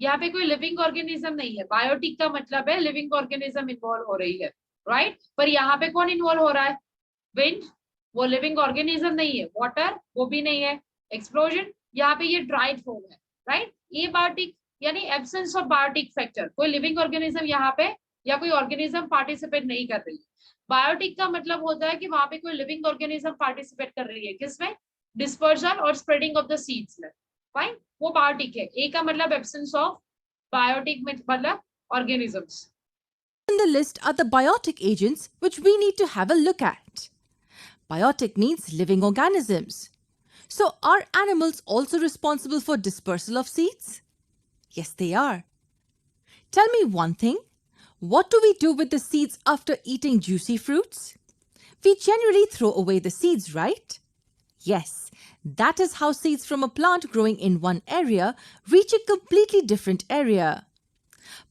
[SPEAKER 2] यहाँ पे कोई लिविंग ऑर्गेनिज्म नहीं है। बायोटिक का मतलब है लिविंग ऑर्गेनिज्म इन्वॉल्व हो रही है, राइट, पर यहाँ पे कौन इन्वॉल्व हो रहा है, विंड, वो लिविंग ऑर्गेनिज्म नहीं है, वाटर वो भी नहीं है, एक्सप्लोजन, यहाँ पे ये ड्राइड फॉर्म है, राइट। एबायोटिक यानी एब्सेंस ऑफ बायोटिक फैक्टर, कोई लिविंग ऑर्गेनिज्म यहाँ पे या कोई ऑर्गेनिज्म पार्टिसिपेट नहीं कर रही है। बायोटिक का मतलब होता है कि वहां पे कोई लिविंग ऑर्गेनिज्म पार्टिसिपेट कर रही है, किसमें, डिस्पर्जन और स्प्रेडिंग ऑफ द सीड्स में, फाइन, वो बायोटिक है। ए का मतलब एब्सेंस ऑफ, बायोटिक में मतलब organisms.
[SPEAKER 8] in the list are the biotic agents which we need to have a look at. Biotic means living organisms. So are animals also responsible for dispersal of seeds? Yes, they are. Tell me one thing. What do we do with the seeds after eating juicy fruits? We generally throw away the seeds, right? Yes, that is how seeds from a plant growing in one area reach a completely different area.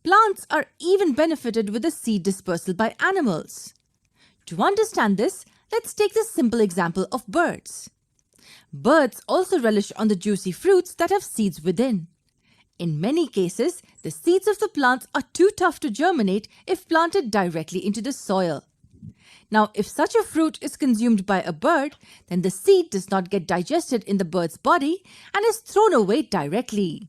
[SPEAKER 8] Plants are even benefited with the seed dispersal by animals. To understand this, let's take the simple example of birds. Birds also relish on the juicy fruits that have seeds within. In many cases, the seeds of the plants are too tough to germinate if planted directly into the soil. Now, if such a fruit is consumed by a bird, then the seed does not get digested in the bird's body and is thrown away directly.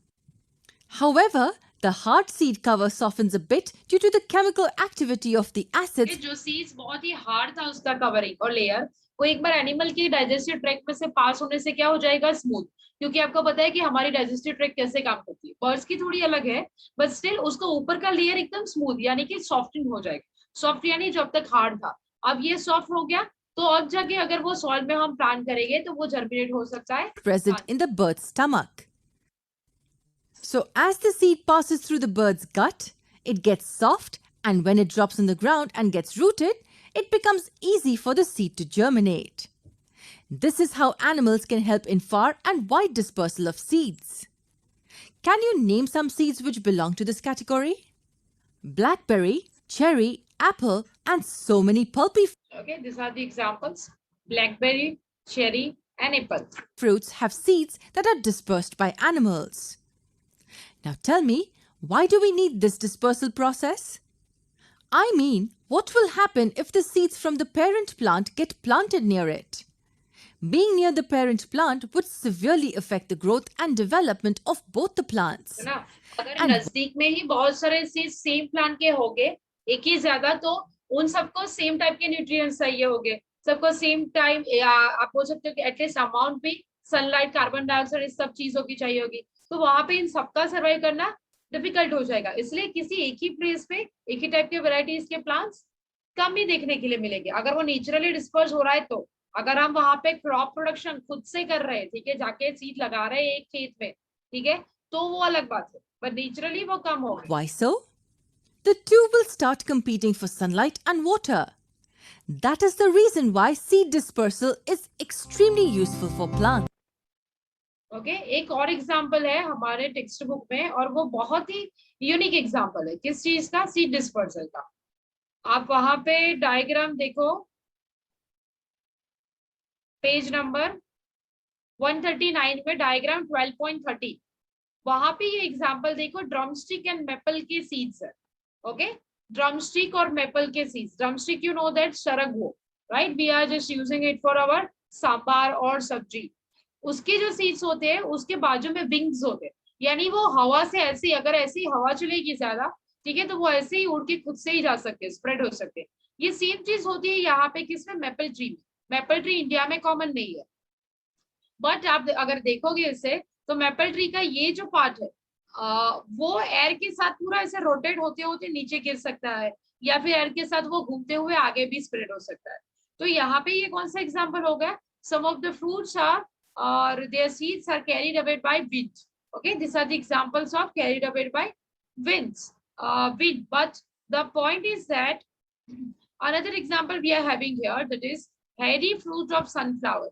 [SPEAKER 8] However, the hard seed cover softens a bit due to the chemical activity of the acids.
[SPEAKER 2] जो सीड्स बहुत ही हार्ड था उसका कवरिंग और लेयर, वो एक बार एनिमल के डाइजेस्टिव ट्रैक्ट में से पास होने से क्या हो जाएगा, स्मूथ, क्योंकि आपको पता है कि हमारी डाइजेस्टिव ट्रैक्ट कैसे काम करती है, बर्ड्स की थोड़ी अलग है, बट स्टिल उसका ऊपर का लेयर एकदम स्मूथ यानी कि सॉफ्टन हो जाएगा। सॉफ्ट यानी जो अब तक हार्ड था, अब ये सॉफ्ट हो गया, तो अब जाके अगर वो सॉइल में हम प्लांट करेंगे तो वो जर्मिनेट हो सकता है।
[SPEAKER 8] Present in the bird's stomach. So as the seed passes through the bird's gut, it gets soft, and when it drops on the ground and gets rooted, it becomes easy for the seed to germinate. This is how animals can help in far and wide dispersal of seeds. Can you name some seeds which belong to this category? Blackberry, cherry, apple, and so many pulpy
[SPEAKER 2] Okay, these are the examples. Blackberry, cherry, and apple.
[SPEAKER 8] fruits have seeds that are dispersed by animals. Now tell me, why do we need this dispersal process? I mean, what will happen if the seeds from the parent plant get planted near it? Being near the parent plant would severely affect the growth and development of both the plants.
[SPEAKER 2] है ना, अगर
[SPEAKER 8] And-
[SPEAKER 2] नजदीक में ही बहुत सारे सीड्स सेम प्लांट के होंगे, एक ही ज्यादा, तो उन सबको सेम टाइप के न्यूट्रिएंट्स चाहिए होंगे, सबको सेम टाइम, आप बोल सकते हो कि एटलीस्ट अमाउंट भी सनलाइट, कार्बन डाइऑक्साइड, इस सब चीजों की चाहिए होगी, तो वहां पे इन सबका सर्वाइव करना डिफिकल्ट हो जाएगा। इसलिए किसी एक ही प्लेस पे एक ही टाइप के वैरायटीज के प्लांट्स कम ही देखने के लिए मिलेंगे। अगर वो नेचुरली डिस्पर्स हो रहा है, तो अगर हम वहां पे क्रॉप प्रोडक्शन खुद से कर रहे हैं, ठीक है, जाके सीड लगा रहे हैं एक खेत में, ठीक है, तो वो अलग बात है, बट नेचुरली वो कम होगा।
[SPEAKER 8] Why so? The two will start competing for sunlight and water. That is the reason why seed dispersal is extremely useful for plants.
[SPEAKER 2] Okay, एक और एग्जांपल है हमारे टेक्स्ट बुक में, और वो बहुत ही यूनिक एग्जांपल है। किस चीज का? सीड डिस्पर्सल का। आप वहां पे डायग्राम देखो, पेज नंबर 139 में डायग्राम 12.30, वहां पे ये एग्जांपल देखो, ड्रमस्टिक एंड मेपल के सीड्स है। ओके, ड्रमस्टिक और मेपल के seeds. Drumstick, you know that सरगवो, right, we are just using it for our sambar और सब्जी। उसके जो सीड्स होते हैं उसके बाजू में विंग्स होते हैं, यानी वो हवा से ऐसी, अगर ऐसी हवा चलेगी ज्यादा, ठीक है, तो वो ऐसे ही उड़ के खुद से ही जा सकते हैं, स्प्रेड हो सकते हैं। ये सेम चीज होती है यहाँ पे किसमें? मेपल ट्री में। मेपल ट्री इंडिया में कॉमन नहीं है, बट आप अगर देखोगे इसे, तो मेपल ट्री का ये जो पार्ट है, वो एयर के साथ पूरा ऐसे रोटेट होते होते नीचे गिर सकता है, या फिर एयर के साथ वो घूमते हुए आगे भी स्प्रेड हो सकता है। तो यहाँ पे ये कौन सा एग्जाम्पल हो गया? Some of the fruits are or their seeds are carried away by wind. Okay, these are the examples of carried away by winds, wind. But the point is that another example we are having here, that is hairy fruit of sunflower.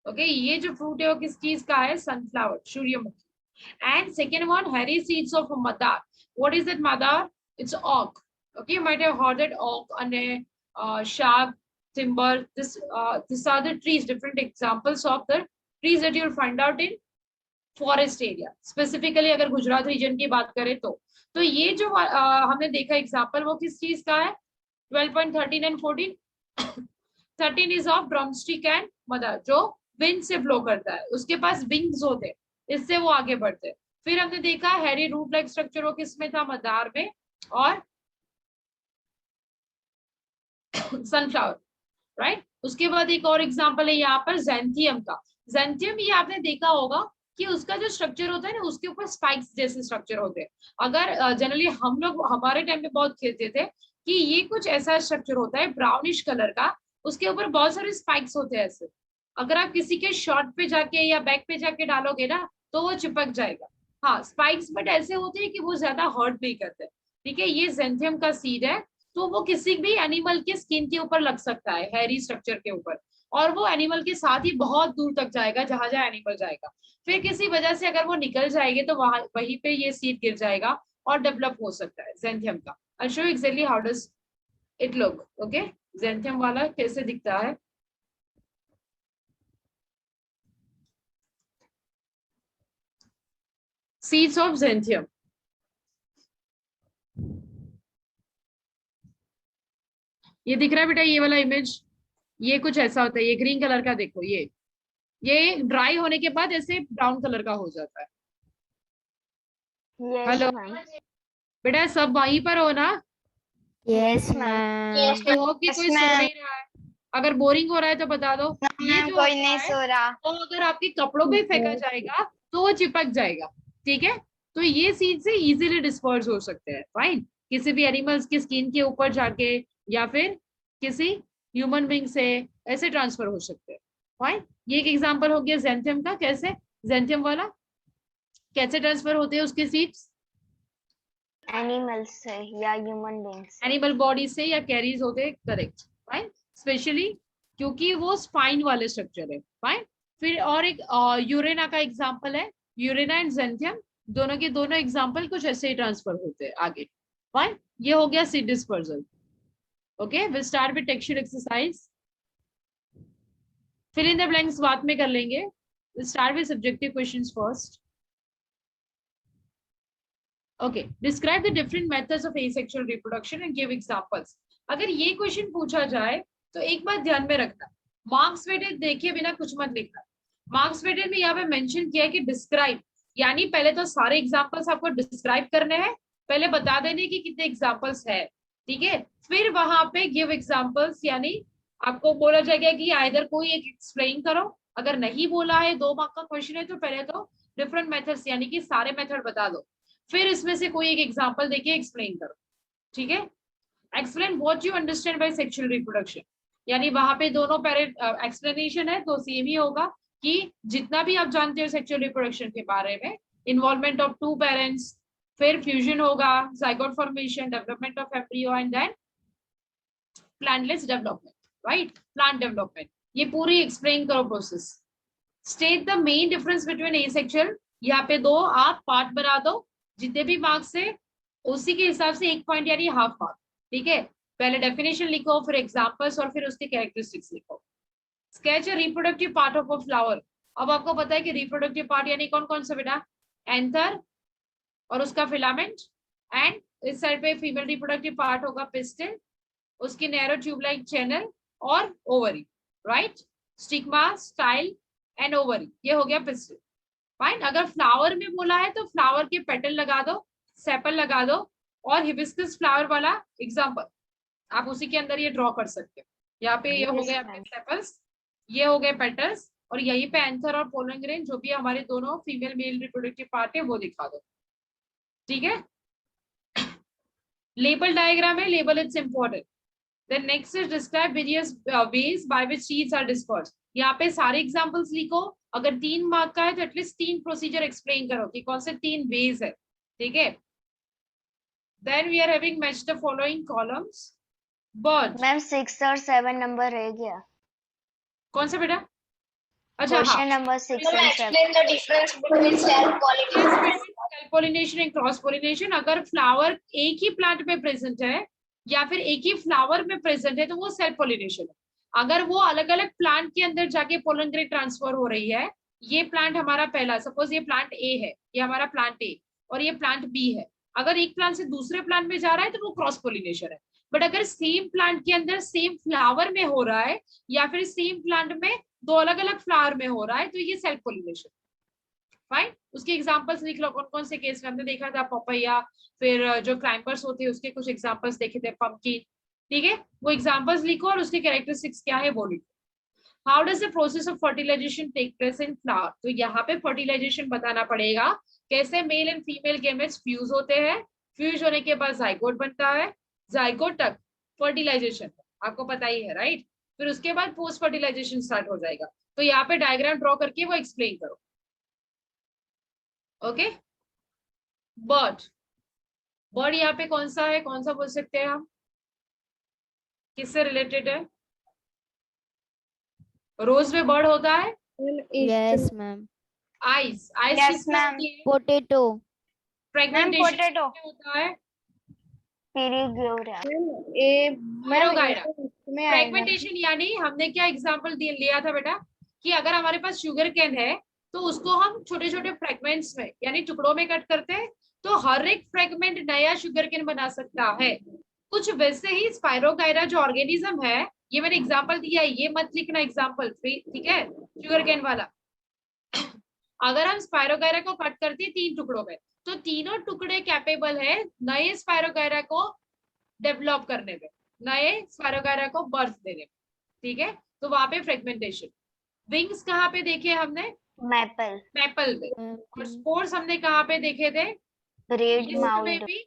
[SPEAKER 2] Okay, ये जो fruit है वो किस चीज का है? Sunflower, सूर्यमुखी. And second one, hairy seeds of madar. What is that madar? It's oak. Okay, you might have heard that oak and sharp timber. These are the trees, different examples of the trees that you'll find out in forest area. Specifically अगर गुजरात region की बात करें तो ये जो हमने देखा example वो किस चीज का है? 12.13 and 14. 13 is of drumstick and madar, जो wind से blow करता है. उसके पास wings होते हैं, इससे वो आगे बढ़ते हैं. फिर हमने देखा हैरी रूट लाइक स्ट्रक्चर वो किसमें था? मदार में और सनफ्लावर, राइट. उसके बाद एक और एग्जांपल है यहाँ पर ज़ैंथियम का. ज़ैंथियम ये आपने देखा होगा कि उसका जो स्ट्रक्चर होता है ना, उसके ऊपर स्पाइक्स जैसे स्ट्रक्चर होते हैं. अगर जनरली हम लोग हमारे टाइम में बहुत खेलते थे कि ये कुछ ऐसा स्ट्रक्चर होता है ब्राउनिश कलर का, उसके ऊपर बहुत सारे स्पाइक्स होते हैं ऐसे. अगर आप किसी के शर्ट पे जाके या बैक पे जाके डालोगे ना तो वो चिपक जाएगा. हाँ, स्पाइक्स बट ऐसे होते हैं कि वो ज्यादा हर्ट नहीं करते. ठीक है, ये ज़ैंथियम का सीड है, तो वो किसी भी एनिमल के स्किन के ऊपर लग सकता है, हेयरी स्ट्रक्चर के ऊपर, और वो एनिमल के साथ ही बहुत दूर तक जाएगा जहां जहां एनिमल जाएगा. फिर किसी वजह से अगर वो निकल जाएंगे तो वहीं पे ये सीड गिर जाएगा और डेवलप हो सकता है ज़ैंथियम का. I show exactly how does it look. Okay, xanthium वाला कैसे दिखता है. Seeds of Xanthium. ये दिख रहा है बेटा, ये वाला इमेज, ये कुछ ऐसा होता है. ये ग्रीन कलर का देखो, ये ड्राई होने के बाद ऐसे ब्राउन कलर का हो जाता है. हेलो बेटा, सब वहीं पर हो ना?
[SPEAKER 5] Yes ma'am.
[SPEAKER 2] I hope कि कोई सो नहीं रहा है. अगर बोरिंग हो रहा है तो बता दो. ये जो
[SPEAKER 6] कोई नहीं सो रहा.
[SPEAKER 2] तो अगर आपके कपड़ों पे फेंका जाएगा तो वो चिपक जाएगा. ठीक है, तो ये सीड से इजीली डिस्पर्स हो सकते हैं. फाइन, किसी भी एनिमल्स की स्किन के ऊपर जाके या फिर किसी ह्यूमन बीइंग से ऐसे ट्रांसफर हो सकते हैं. फाइन, ये एक एग्जांपल हो गया ज़ैंथियम का. कैसे ज़ैंथियम वाला कैसे ट्रांसफर होते हैं उसके सीड्स?
[SPEAKER 6] एनिमल्स से या ह्यूमन बीइंग्स,
[SPEAKER 2] एनिमल बॉडी से या कैरीज होते हैं. करेक्ट. फाइन, स्पेशली क्योंकि वो स्पाइन वाले स्ट्रक्चर है. फाइन, फिर और एक यूरेना का एग्जांपल है. यूरेना एंड ज़ैंथियम दोनों के दोनों एग्जांपल कुछ ऐसे ही ट्रांसफर होते हैं आगे. फाइन, ये हो गया seed dispersal. Okay, will start with texture exercise. Fill in the blanks बाद में कर लेंगे. Will start with subjective questions first. Okay, describe the different methods of asexual reproduction and give examples. अगर ये क्वेश्चन पूछा जाए तो एक बात ध्यान में रखना, मार्क्स वेटेड देखे बिना कुछ मत लिखना. मार्क्स वेटेड में यहाँ पे मेंशन किया है कि डिस्क्राइब, यानी पहले तो सारे एग्जांपल्स आपको डिस्क्राइब करने हैं, पहले बता देने कि कितने एग्जांपल्स है. ठीक है, फिर वहां पे गिव एग्जांपल्स, यानी आपको बोला जाएगा कि आइदर कोई एक एक्सप्लेन करो. अगर नहीं बोला है, 2 मार्क का क्वेश्चन है, तो पहले तो डिफरेंट मेथड्स यानी कि सारे मेथड बता दो, फिर इसमें से कोई एक एग्जांपल देके एक्सप्लेन करो. ठीक है, explain what you understand by sexual reproduction, यानी वहां पे दोनों एक्सप्लेनेशन है तो सेम ही होगा कि जितना भी आप जानते हो सेक्सुअल रिप्रोडक्शन के बारे में, इन्वॉल्वमेंट ऑफ 2 पेरेंट्स, फिर फ्यूजन होगा, zygote formation, development of embryo and then plantless development, right, plant development. ये पूरी एक्सप्लेन करो process. State the main difference between asexual, यहाँ पे 2 आप पार्ट बना दो, जितने भी मार्क्स है उसी के हिसाब से 1 पॉइंट यानी हाफ मार्क. ठीक है, पहले डेफिनेशन लिखो, फिर एग्जांपल्स और फिर उसके कैरेक्टरिस्टिक्स लिखो. Sketch a reproductive part of a flower. अब आपको पता है कि रिप्रोडक्टिव पार्ट यानी कौन कौन सा बेटा? एंथर और उसका फिलामेंट, एंड इस साइड पे फीमेल रिप्रोडक्टिव पार्ट होगा पिस्टिल, उसकी नैरो ट्यूब लाइक चैनल और ovary, right. Stigma, style and ovary, ये हो गया पिस्टिल. फाइन, अगर फ्लावर में बोला है तो फ्लावर के पेटल लगा दो, सेपल लगा दो, और हिबिस्कस फ्लावर वाला एग्जांपल आप उसी के अंदर ये ड्रॉ कर सकते हो. यहाँ पे ये हो गए आपके सेपल्स, ये हो गए पेटल्स, और यहीं पे एंथर और पोलन ग्रेन जो भी हमारे दोनों फीमेल मेल रिप्रोडक्टिव पार्ट है वो दिखा दो. ठीक है, लेबल डायग्राम है. Label it's important. Then next is describe various ways by which seeds are dispersed. यहाँ पे सारे एग्जांपल्स लिखो, अगर 3 मार्क का है तो एटलीस्ट 3 प्रोसीजर एक्सप्लेन करो कि कौन से 3 वेज है, ठीक है. Then we are having match the following columns. Bird.
[SPEAKER 6] Ma'am 6 और 7 नंबर रह गया.
[SPEAKER 2] कौन सा बेटा? अच्छा हाँ.
[SPEAKER 6] Question number 6 and 7.
[SPEAKER 9] Explain the difference between self-pollination.
[SPEAKER 2] Self pollination and cross pollination. अगर फ्लावर एक ही प्लांट में प्रेजेंट है या फिर एक ही फ्लावर में प्रेजेंट है तो वो सेल्फ पॉलिनेशन है. अगर वो अलग अलग प्लांट के अंदर जाके पोलन ग्रेन ट्रांसफर हो रही है, ये प्लांट हमारा पहला, सपोज ये प्लांट ए है, ये हमारा प्लांट ए और ये प्लांट बी है, अगर एक प्लांट से दूसरे प्लांट में जा रहा है तो वो क्रॉस पॉलिनेशन है. बट अगर सेम प्लांट के अंदर सेम फ्लावर में हो रहा है या फिर सेम प्लांट में 2 अलग अलग फ्लावर में हो रहा है तो ये सेल्फ पॉलिनेशन. फाइन. उसके एग्जांपल्स लिख लो, कौन कौन से केस में हमने देखा था. पपैया, फिर जो क्लाइंबर्स होते हैं उसके कुछ एग्जांपल्स देखे थे, पंपकिन, ठीक है. वो एग्जांपल्स लिखो और उसके कैरेक्टरिस्टिक्स क्या है वो लिखो. How does the process of fertilization take place in flower. तो यहाँ पे फर्टिलाइजेशन बताना पड़ेगा, कैसे male and female gametes fuse होते हैं, फ्यूज होने के बाद जाइगोट बनता है, जाइगोट तक फर्टिलाइजेशन आपको पता ही है, राइट. फिर उसके बाद पोस्ट फर्टिलाइजेशन स्टार्ट हो जाएगा. तो यहाँ पे डायग्राम ड्रॉ करके वो एक्सप्लेन करो. ओके. बर्ड. बर्ड यहाँ पे कौन सा है, कौन सा बोल सकते हैं हम, किससे रिलेटेड है? रोज में बर्ड होता है.
[SPEAKER 5] Yes ma'am.
[SPEAKER 2] Ice. Ice
[SPEAKER 6] Yes,
[SPEAKER 2] किसमें
[SPEAKER 6] ma'am.
[SPEAKER 2] होती है?
[SPEAKER 5] पोटैटो.
[SPEAKER 2] Fragmentation
[SPEAKER 6] potato.
[SPEAKER 2] किसमें होता है?
[SPEAKER 6] Pyrigura.
[SPEAKER 2] फ्रेगमेंटेशन यानी हमने क्या एग्जांपल लिया था बेटा कि अगर हमारे पास शुगर कैन है तो उसको हम छोटे छोटे फ्रेगमेंट्स में यानी टुकड़ों में कट करते हैं, तो हर एक फ्रेगमेंट नया शुगर कैन बना सकता है. कुछ वैसे ही स्पाइरोगायरा जो ऑर्गेनिज्म है, ये मैंने एग्जांपल दिया है, ये मत लिखना एग्जांपल, ठीक है, शुगर कैन वाला. अगर हम स्पाइरोगायरा को कट करते हैं 3 टुकड़ों में तो तीनों टुकड़े कैपेबल है नए स्पाइरोगायरा को डेवलप करने में, नए स्पाइरोगायरा को बर्थ देने में, ठीक है. तो वहां पे फ्रेगमेंटेशन. विंग्स कहाँ पे देखे हमने?
[SPEAKER 6] मैपल.
[SPEAKER 2] मैपल में. और स्पोर्स हमने कहाँ पे देखे थे?
[SPEAKER 6] रेड
[SPEAKER 2] yeast में
[SPEAKER 6] माउल्ड.
[SPEAKER 2] भी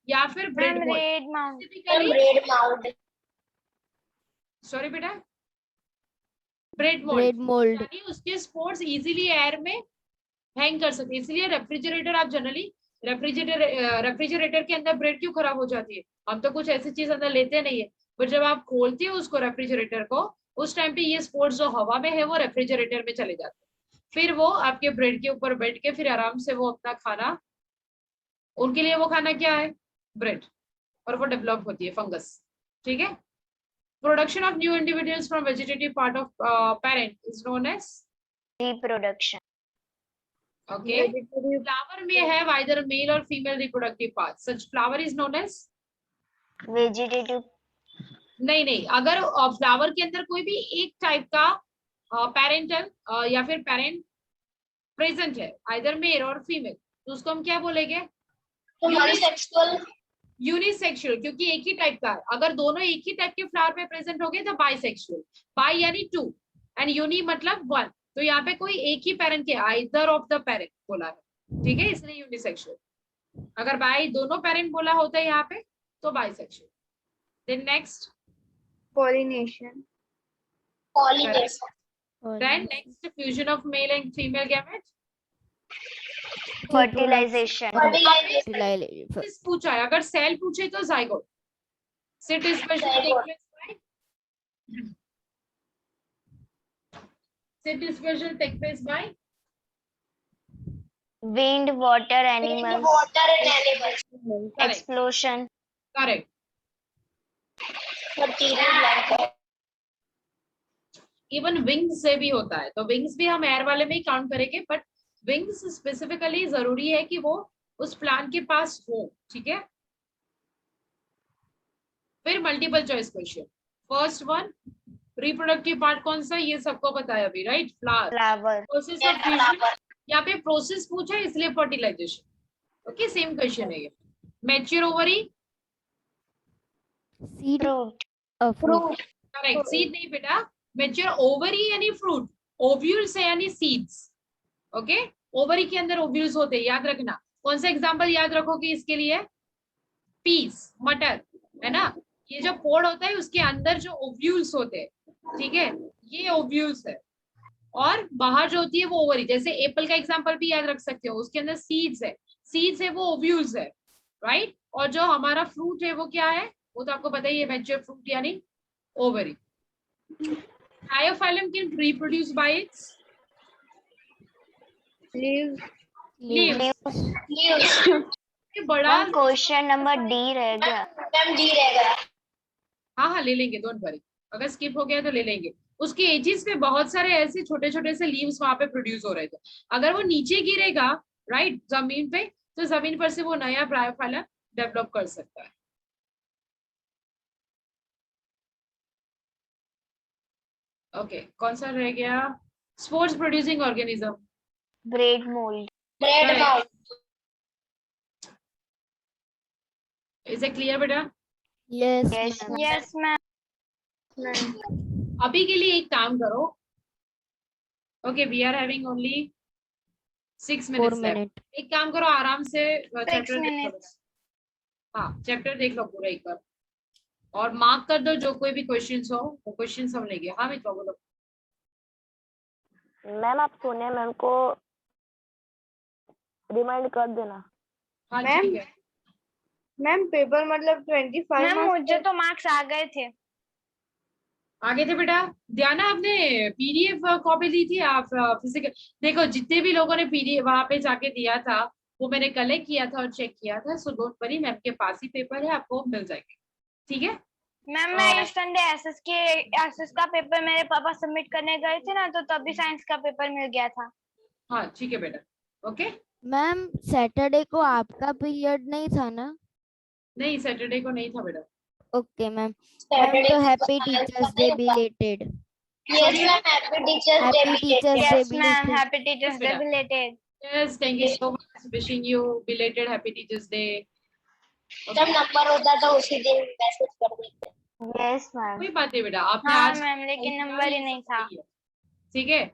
[SPEAKER 2] या फिर bread mould.
[SPEAKER 6] Red mould.
[SPEAKER 9] Bread mold.
[SPEAKER 2] Sorry बेटा, ब्रेड
[SPEAKER 5] ब्रेड
[SPEAKER 2] मोल्ड
[SPEAKER 5] मोल्ड.
[SPEAKER 2] यानी उसके स्पोर्स इजीली एयर में हैंग कर सकते हैं. इसलिए रेफ्रिजरेटर, आप जनरली रेफ्रिजरेटर के अंदर ब्रेड क्यों खराब हो जाती है? हम तो कुछ ऐसी चीज अंदर लेते नहीं है, बट जब आप खोलते हो उसको रेफ्रिजरेटर को, उस टाइम पे ये स्पोर्स जो हवा में है वो रेफ्रिजरेटर में चले जाते हैं, फिर वो आपके ब्रेड के ऊपर बैठ के फिर आराम से वो अपना खाना, उनके लिए वो खाना क्या है? ब्रेड. और वो डेवलप होती है फंगस, ठीक है. Production of new individuals from vegetative part of parent is known as
[SPEAKER 6] reproduction.
[SPEAKER 2] Okay. Flower में है आइदर मेल और female reproductive part, such flower is known as
[SPEAKER 6] vegetative.
[SPEAKER 2] नहीं, अगर फ्लावर के अंदर कोई भी एक टाइप का पेरेंटल या फिर पेरेंट प्रेजेंट है, आइदर मेल और फीमेल, तो उसको हम क्या बोलेंगे? यूनिसेक्सुअल, क्योंकि एक ही टाइप का है. अगर दोनों एक ही टाइप के फ्लावर में प्रेजेंट हो गए तो बाइसेक्सुअल. बाई यानी 2 एंड यूनि मतलब 1. तो यहाँ पे कोई एक ही पेरेंट के, आइदर ऑफ द पेरेंट बोला है, ठीक है, इसलिए यूनिसेक्सुअल. अगर बाई दोनों पेरेंट बोला होता है यहाँ पे तो bisexual. Then next
[SPEAKER 1] pollination.
[SPEAKER 2] Then next fusion of male and female gamete.
[SPEAKER 6] Fertilization.
[SPEAKER 2] This पूछा है, अगर सेल पूछे तो zygote. Sit dispersion take place by. Sit dispersion take place by.
[SPEAKER 6] Wind, water, animals.
[SPEAKER 9] Water and animals.
[SPEAKER 2] Correct.
[SPEAKER 6] Explosion.
[SPEAKER 2] Correct. Even wings से भी होता है, तो विंग्स भी हम एयर वाले में ही काउंट करेंगे, बट विंग्स स्पेसिफिकली जरूरी है कि वो उस प्लांट के पास हो, ठीक है. फिर multiple choice question. First one, reproductive part कौन सा, ये सबको पता है अभी, right?
[SPEAKER 6] Flower.
[SPEAKER 2] Process of fusion, यहाँ पे प्रोसेस पूछा है इसलिए फर्टिलाइजेशन. ओके, सेम क्वेश्चन है ये. Mature ovary,
[SPEAKER 5] seed.
[SPEAKER 6] Fruit.
[SPEAKER 5] Fruit.
[SPEAKER 2] Correct. Seed नहीं बेटा, मैच्योर ओवरी यानी फ्रूट, ओव्यूल्स है यानी सीड्स. ओके, ओवरी के अंदर ओव्यूल्स होते हैं, याद रखना. कौन सा एग्जांपल याद रखोगे इसके लिए? पीस, मटर, है ना, ये जो पोड होता है उसके अंदर जो ओव्यूल्स होते हैं, ठीक है, ये ओव्यूल्स है, और बाहर जो होती है वो ओवरी। जैसे एप्पल का एग्जांपल भी याद रख सकते हो, उसके अंदर सीड्स है, सीड्स है वो ओव्यूल्स है, राइट। और जो हमारा फ्रूट है वो क्या है, वो तो आपको पता ही है, मैच्योर फ्रूट यानी ovary. Hyophyllum can reproduce by its
[SPEAKER 1] leaves.
[SPEAKER 2] leaves.
[SPEAKER 9] Leaves.
[SPEAKER 2] ये बड़ा
[SPEAKER 6] क्वेश्चन नंबर डी रह गया।
[SPEAKER 9] मैम डी रहेगा।
[SPEAKER 2] हाँ ले लेंगे, डोंट वरी, अगर स्किप हो गया तो ले लेंगे। उसके एजेस पे बहुत सारे ऐसे छोटे छोटे से लीव्स वहां पे प्रोड्यूस हो रहे थे। अगर वो नीचे गिरेगा, राइट, जमीन पे, तो जमीन पर से वो नया ब्रायोफाइलम डेवलप कर सकता है। ओके, कौन सा रह गया? Spores producing organism.
[SPEAKER 6] Bread mould.
[SPEAKER 9] Bread mouth.
[SPEAKER 2] Is it clear बेटा?
[SPEAKER 5] Yes
[SPEAKER 6] yes
[SPEAKER 5] ma'am.
[SPEAKER 6] Yes ma'am.
[SPEAKER 2] अभी के लिए एक काम करो, okay, we are having only 6
[SPEAKER 5] 4
[SPEAKER 2] minutes left।
[SPEAKER 5] Minute.
[SPEAKER 2] एक काम करो, आराम से चैप्टर देख लो।
[SPEAKER 6] minutes।
[SPEAKER 2] हाँ, चैप्टर देख लो पूरा एक बार, और मार्क कर दो जो कोई भी क्वेश्चंस हो, वो क्वेश्चंस हम लेंगे। हाँ मित्रों बोलो।
[SPEAKER 4] मैम आप सोनिया मैम को रिमाइंड कर देना।
[SPEAKER 2] हाँ
[SPEAKER 1] मैम,
[SPEAKER 2] ठीक है।
[SPEAKER 1] मैम पेपर मतलब 25
[SPEAKER 6] मैम
[SPEAKER 1] marks
[SPEAKER 6] मुझे तो मार्क्स आ गए थे।
[SPEAKER 2] आगे थे बेटा। ध्यान, आपने पीडीएफ कॉपी दी थी आप फिजिकल? देखो, जितने भी लोगों ने पीडीएफ वहां पे जाके दिया था वो मैंने कलेक्ट किया था और चेक किया था, सो डोंट वरी, मैम के पास ही पेपर है, आपको मिल जाएंगे, ठीक है।
[SPEAKER 6] मैम मैं इस संडे एसएस का पेपर मेरे पापा सबमिट करने गए थे ना, तो तभी साइंस का पेपर मिल गया था।
[SPEAKER 2] हाँ ठीक है बेटा, ओके।
[SPEAKER 5] मैम सैटरडे को आपका पीरियड नहीं था ना?
[SPEAKER 2] नहीं, सैटरडे को नहीं था बेटा।
[SPEAKER 5] Okay ma'am. मैम तो happy teachers day belated.
[SPEAKER 9] Yes ma'am, happy teachers day.
[SPEAKER 5] Happy teachers day
[SPEAKER 6] yes ma'am,
[SPEAKER 5] belated.
[SPEAKER 6] Happy teachers day belated.
[SPEAKER 2] Yes, thank you so much, wishing you belated happy teachers day.
[SPEAKER 9] जब नंबर होता तो उसी दिन मैसेज कर देते।
[SPEAKER 6] Yes ma'am.
[SPEAKER 2] कोई बात नहीं बेटा, आपने
[SPEAKER 6] हाँ
[SPEAKER 2] आज
[SPEAKER 6] मैम, लेकिन नंबर ही नहीं था।
[SPEAKER 2] ठीक है।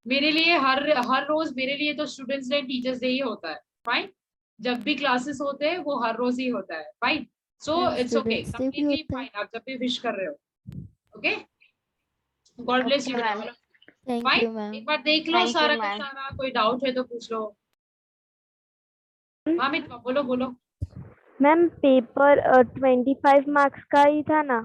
[SPEAKER 2] मेरे लिए हर रोज मेरे लिए तो स्टूडेंट्स डे टीचर्स डे ही होता है, फाइन। जब भी क्लासेस होते हैं वो हर रोज ही होता है, fine. So it's okay,
[SPEAKER 5] Students Day भी
[SPEAKER 2] कंप्लीटली
[SPEAKER 5] होता है।
[SPEAKER 2] फाइन, आप जब भी विश कर रहे हो, okay. God bless you
[SPEAKER 6] ma'am.
[SPEAKER 5] Thank you
[SPEAKER 2] fine.
[SPEAKER 5] Ma'am.
[SPEAKER 2] एक बार देख लो
[SPEAKER 6] Thank you,
[SPEAKER 2] सारा का
[SPEAKER 6] ma'am।
[SPEAKER 2] सारा, कोई डाउट है तो पूछ लो। हाँ मित्र बोलो बोलो।
[SPEAKER 4] मैम पेपर 25 मार्क्स का ही था ना?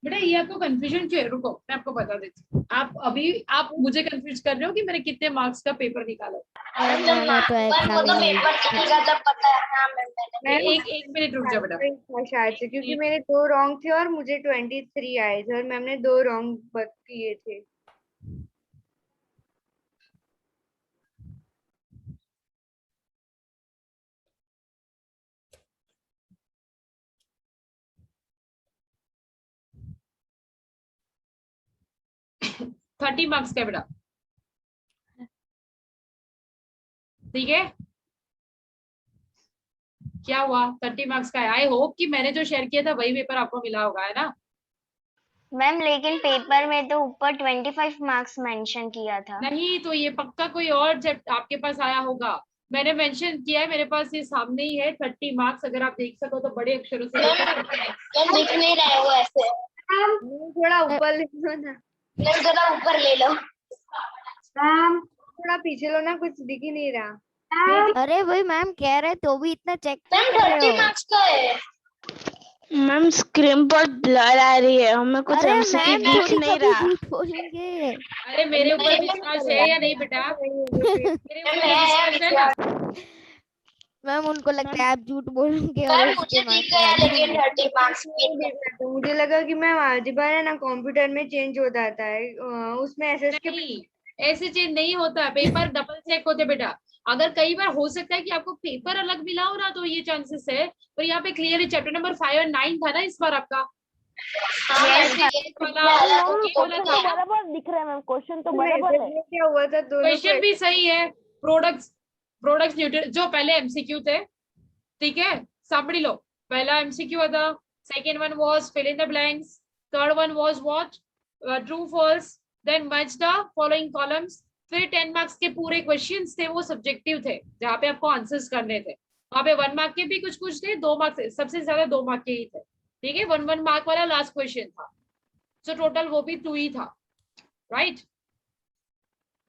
[SPEAKER 2] बेटा ये आपको कंफ्यूजन क्यों है? रुको मैं आपको बता देती हूँ। आप मुझे कंफ्यूज कर रहे हो कि मैंने कितने मार्क्स का पेपर निकाला।
[SPEAKER 5] मैम मैंने तो
[SPEAKER 9] वो तो
[SPEAKER 5] एग्जाम
[SPEAKER 9] पेपर दिखेगा तब पता है। हाँ मैम, मैंने
[SPEAKER 2] एक मिनट रुक जाओ बेटा।
[SPEAKER 1] शायद से, क्योंकि मेरे 2 रॉन्ग थे और मुझे 23 आए थे और मैम ने 2 रॉन्ग किए थे।
[SPEAKER 2] थर्टी मार्क्स का बेटा, ठीक है। क्या हुआ? 30 मार्क्स का है। आई होप कि मैंने जो शेयर किया था वही पेपर आपको मिला होगा, है ना?
[SPEAKER 6] मैम लेकिन पेपर में तो ऊपर 25 मार्क्स मेंशन किया था।
[SPEAKER 2] नहीं तो ये पक्का कोई और जब आपके पास आया होगा। मैंने मेंशन किया है, मेरे पास ये सामने ही है 30 मार्क्स, अगर आप देख सको तो बड़े अक्षरों से
[SPEAKER 9] मैम दिख नहीं रहा है वो ऐसे।
[SPEAKER 1] थोड़ा ऊपर ले लो ना,
[SPEAKER 9] मैम जरा ऊपर ले लो।
[SPEAKER 1] थोड़ा पीछे लो ना, कुछ दिख ही नहीं रहा।
[SPEAKER 5] अरे वही मैम कह रहे तो भी इतना चेक
[SPEAKER 9] मैम
[SPEAKER 5] कर रहे
[SPEAKER 9] 30
[SPEAKER 5] हो।
[SPEAKER 9] मार्क्स का है।
[SPEAKER 10] मैम स्क्रीन पर ब्लर आ रही है, हमें कुछ
[SPEAKER 5] अरे
[SPEAKER 10] एमसीक्यू
[SPEAKER 5] मैम
[SPEAKER 10] दिख
[SPEAKER 5] थोड़ी
[SPEAKER 10] नहीं
[SPEAKER 5] कभी
[SPEAKER 10] रहा।
[SPEAKER 5] झूठ बोलेंगे।
[SPEAKER 2] अरे मेरे ऊपर विश्वास है या नहीं बेटा? मेरे ऊपर विश्वास है ना?
[SPEAKER 5] मैम उनको लगता है आप झूठ बोलेंगे
[SPEAKER 9] मैम
[SPEAKER 5] और
[SPEAKER 9] मुझे
[SPEAKER 5] उसके
[SPEAKER 9] दिख
[SPEAKER 5] मार्क्स
[SPEAKER 9] गया
[SPEAKER 5] आ
[SPEAKER 9] लेकिन
[SPEAKER 5] जाएंगे।
[SPEAKER 9] 30 मार्क्स
[SPEAKER 1] तो मुझे लगा कि मैम अलजेब्रा है ना, कंप्यूटर में चेंज हो जाता है, उसमें एसएस के
[SPEAKER 2] नहीं, ऐसे चेंज नहीं होता, पेपर डबल चेक होते बेटा। अगर कई बार हो सकता है कि आपको पेपर अलग मिला हो ना, तो ये चांसेस है, पर यहाँ पे क्लियर है चैप्टर नंबर 5 और 9 था ना इस बार आपका।
[SPEAKER 4] बराबर दिख रहा है मैम, क्वेश्चन तो बराबर है।
[SPEAKER 1] क्या हुआ था, दोनों
[SPEAKER 2] क्वेश्चन भी सही है। प्रोडक्ट्स न्यूट्रिशन जो पहले एमसीक्यू थे, ठीक है, समझ लो। पहला एमसीक्यू था, second one was fill in the blanks, third one was what, true false, then match the following columns. फिर 10 मार्क्स के पूरे क्वेश्चंस थे वो सब्जेक्टिव थे, जहाँ पे आपको आंसर्स करने थे। वहां पे 1 मार्क के भी कुछ थे, 2 मार्क्स, सबसे ज्यादा 2 मार्क के ही थे, ठीक है, 1 मार्क वाला लास्ट क्वेश्चन था, सो टोटल वो भी 2 ही था, राइट?